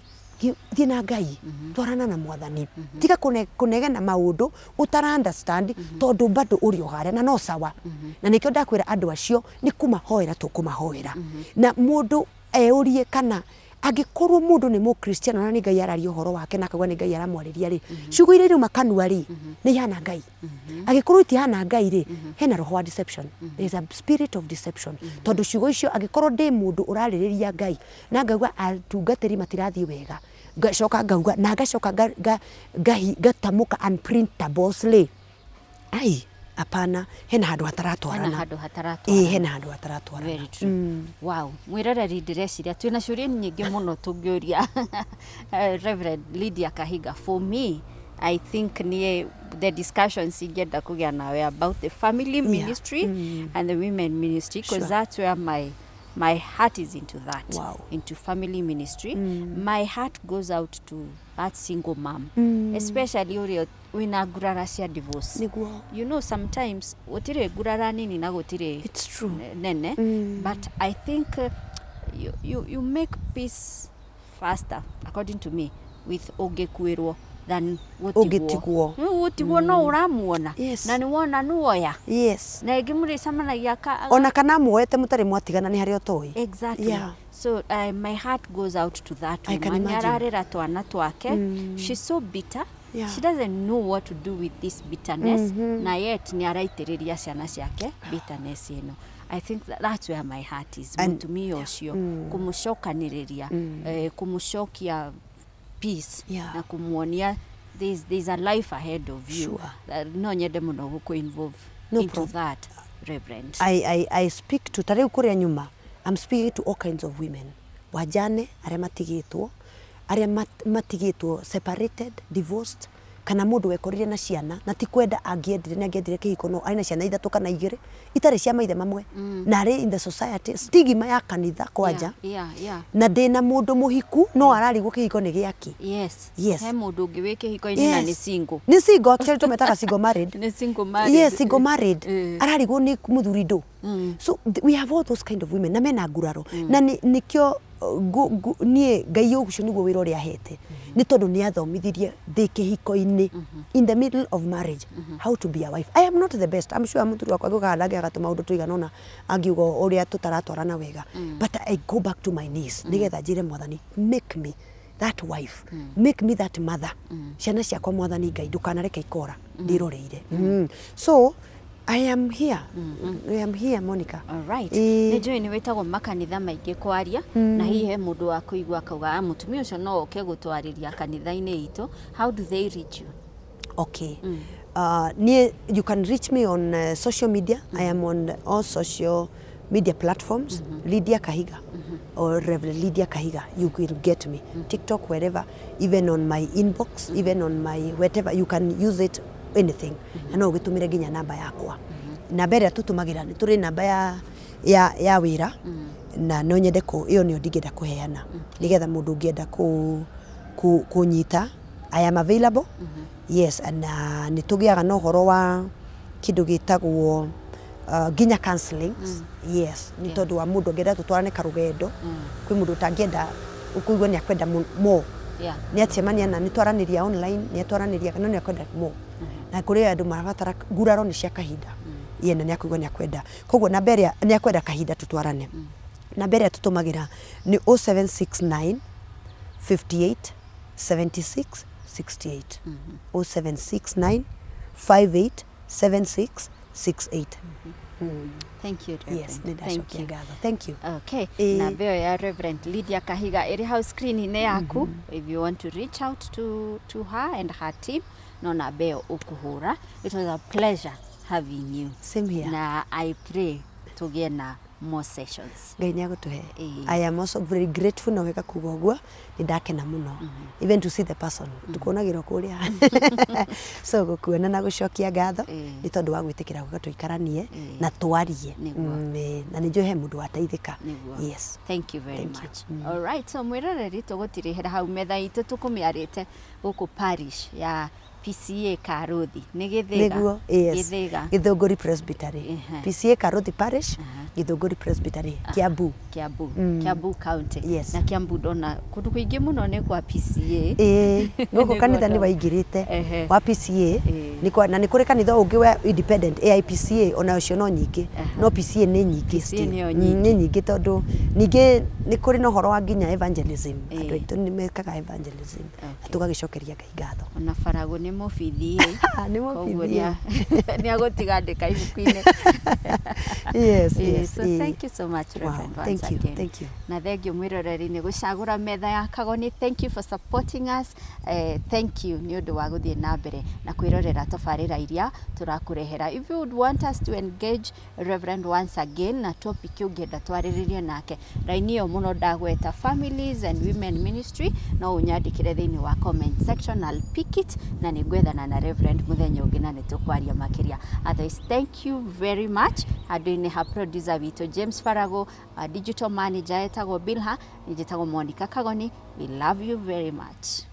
Speaker 2: thiĩ na Ngai twarana na Mwathani tiga kũnegena maũndũ ũtara understand tondũ bado ũrĩ o harĩa na no sawa na nĩkĩo ndakwĩra andũ acio nĩ kũmahoera tũkũmahoera na mũndũ eũrie kana angĩkorwo mũndũ nĩ mũkristiano na nĩ Ngai araria ũhoro wake na akauga nĩ Ngai aramwarĩria rĩ ciugo iria irauma kanua rĩ nĩ ihana Ngai angĩkorwo itihana Ngai rĩ hena roho wa deception there is a spirit of deception tondũ ciugo icio angĩkorwo ndĩ mũndũ ũrarĩrĩria Ngai na ngauga atungatĩri matirathiĩ wega ngacoka ngauga na ngacoka ngatamuka unprintables rĩ ai apana hena handu hataratwarana hena handu hataratwarana
Speaker 1: very true wow mwirereri ndireciria twina ciuria nyingĩ mũno tũngĩũria Rev Lydia Kahiga. For me I think the discussions ingĩenda kũgĩa nawe about the family ministry and the women ministry because that's where my heart is into that.
Speaker 2: Wow.
Speaker 1: Into family ministry. My heart goes out to that single mom, especially when a gurara cia divorce. You know, sometimes wotire gurara nini na gotire.
Speaker 2: It's true.
Speaker 1: Nene, but I think you make peace faster, according to me, with ogekuirwo than
Speaker 2: ogetigwo
Speaker 1: no uramuona
Speaker 2: yes.
Speaker 1: na ni wona nuoya
Speaker 2: yes
Speaker 1: na igimuri samanagia
Speaker 2: ona kana muete mutari mwatigana ni hario toi
Speaker 1: exactly so my heart goes out to that woman yararira twana twake she's so bitter she doesn't know what to do with this bitterness na yet ni araitiriria ciana ciake bitterness ino. I think that's where my heart is to me osio kumushokaniriria kumushokia peace na kumuonia there's a life ahead of you no nyende muno guko involve into that reverend.
Speaker 2: I speak to tare kuria nyuma I'm speaking to all kinds of women wajane aria matigitwo separated divorced kana mundu wekorire na ciana na ti kwenda angiendire kihiko no aina ciana ithatu kana igire itare cia maithe mamwe na ari in the society stigma ya kanitha kwanja na ndina mundu muhiku no ararigwo kihiko ni giaki
Speaker 1: yes he mundu ungi wi kihiko ini na ni single
Speaker 2: actually tumetaga single married
Speaker 1: ni single married
Speaker 2: yes single married ararigwo ni muthuri ndo so we have all those kind of women na mena nguraro na nikio nie Ngai ucio niguo wira uria hete ni tondu ni athomithirie thi kihiko-ini in the middle of marriage how to be a wife. I am not the best, I'm sure muthuri wakwa gukahanage agatuma undu tuiganona angiuga uria tutaratwarana wega but I go back to my knees nigetha njire Mwathani make me that wife make me that mother ciana ciakwa Mwathani Ngai ndukanareke ikora ndiroreire so I am here. I am here, Monica.
Speaker 1: All right. Nejo ni wetagwo makanitha maingi kwaria na hihe mundu wa kuigwa kauga mutumia ucio no oke gutwariria kanitha-ini itu. How do they reach you?
Speaker 2: Okay. You can reach me on social media. I am on all social media platforms. Lydia Kahiga or Rev Lydia Kahiga. You will get me. TikTok, wherever, even on my inbox, even on my whatever. You can use it. Anything na no gitumire ginya namba yakwa namba ĩrĩa tutumagira ni turi namba ya wira na no nyende ko iyo nio ndigenda kuheana nigetha mundu ungienda kunyita I am available yes and ni tugiaga no horo wa kindu gitagwo ginya counseling yes ni tondu wa mundu ungienda tutwarane karugendo kwi mundu tangienda ukuigwa ni akwenda mo ni atemania na ni twaraniria online ni twaraniria kana ni akwenda mo na kuri andu marabatara nguraro ni cia kahinda yena ni akuigwa ni akwenda koguo na mbere ni akwenda kahinda tutwarane na mbere tutumagira ni 0769 58 76 68 0769 58 76 68
Speaker 1: Thank you, Reverend.
Speaker 2: Yes, thank you. Thank you.
Speaker 1: Okay. Na mbeo ya Reverend Lydia Kahiga iri house screen yaku if you want to reach out to her and her team no na mbeo ukuhura. It was a pleasure having you.
Speaker 2: Same here.
Speaker 1: Na I pray tugie na more sessions.
Speaker 2: Ngai nä agåtå he. I am also very grateful na wega kuga å guo nä ndakena må no even to see the person tukuonagä ra kå rä a so gå kuona na gå cokia ngatho nä tondå wa gwä tä kä ra gå gatå ikaranie na twarie na nä njå he må ndå wateithä ka. Yes,
Speaker 1: thank you very much. All right, so mwä roreri tå gå tirä hera hau metha itå tå kå mä arä te gå kå parish ya PCA Karuthi nä
Speaker 2: Niguo, yes. Githunguri Presbytery. PCA Karuthi Parish, Githunguri Presbytery, Kiambu.
Speaker 1: Kiambu County.
Speaker 2: Yes.
Speaker 1: Na Kiambu ndona kundu kuingi muno ni kwa PCA.
Speaker 2: Guku kanitha ni waingirite wa PCA ni kwa na ni kuri kanitha ungi wa independent AIPCA ona ucio no nyingi no PCA ni nyingi ni nyingi tondu ningi ni kuri no horo wa nginya evangelism andu aitu ni mekaga evangelism tugagicokeria Ngai ngatho
Speaker 1: ona Farago ni mubithi
Speaker 2: ni mubithi
Speaker 1: ni agutiga ndika ibuku-ini.
Speaker 2: Yes.
Speaker 1: So thank you so much, Reverend.
Speaker 2: Thank you.
Speaker 1: Na thengio mwiroreri ni gucagura metha ya Kagoni. Thank you for supporting us. Thank you ni undu wa guthie na mbere na kwirorera tabarira iria turakurehera. If you would want us to engage Reverend once again na topic ungienda twariririe nake, raini yo muno ndagweta families and women ministry, no unyandikire thiini wa comment section. I'll pick it na nigwethana na Reverend muthenya ungi na nitukwaria makiria. Otherwise, thank you very much. Adwini ha producer wito James Farago, digital manager etagwo Bilha, nijitagwo Monica Kagoni. We love you very much.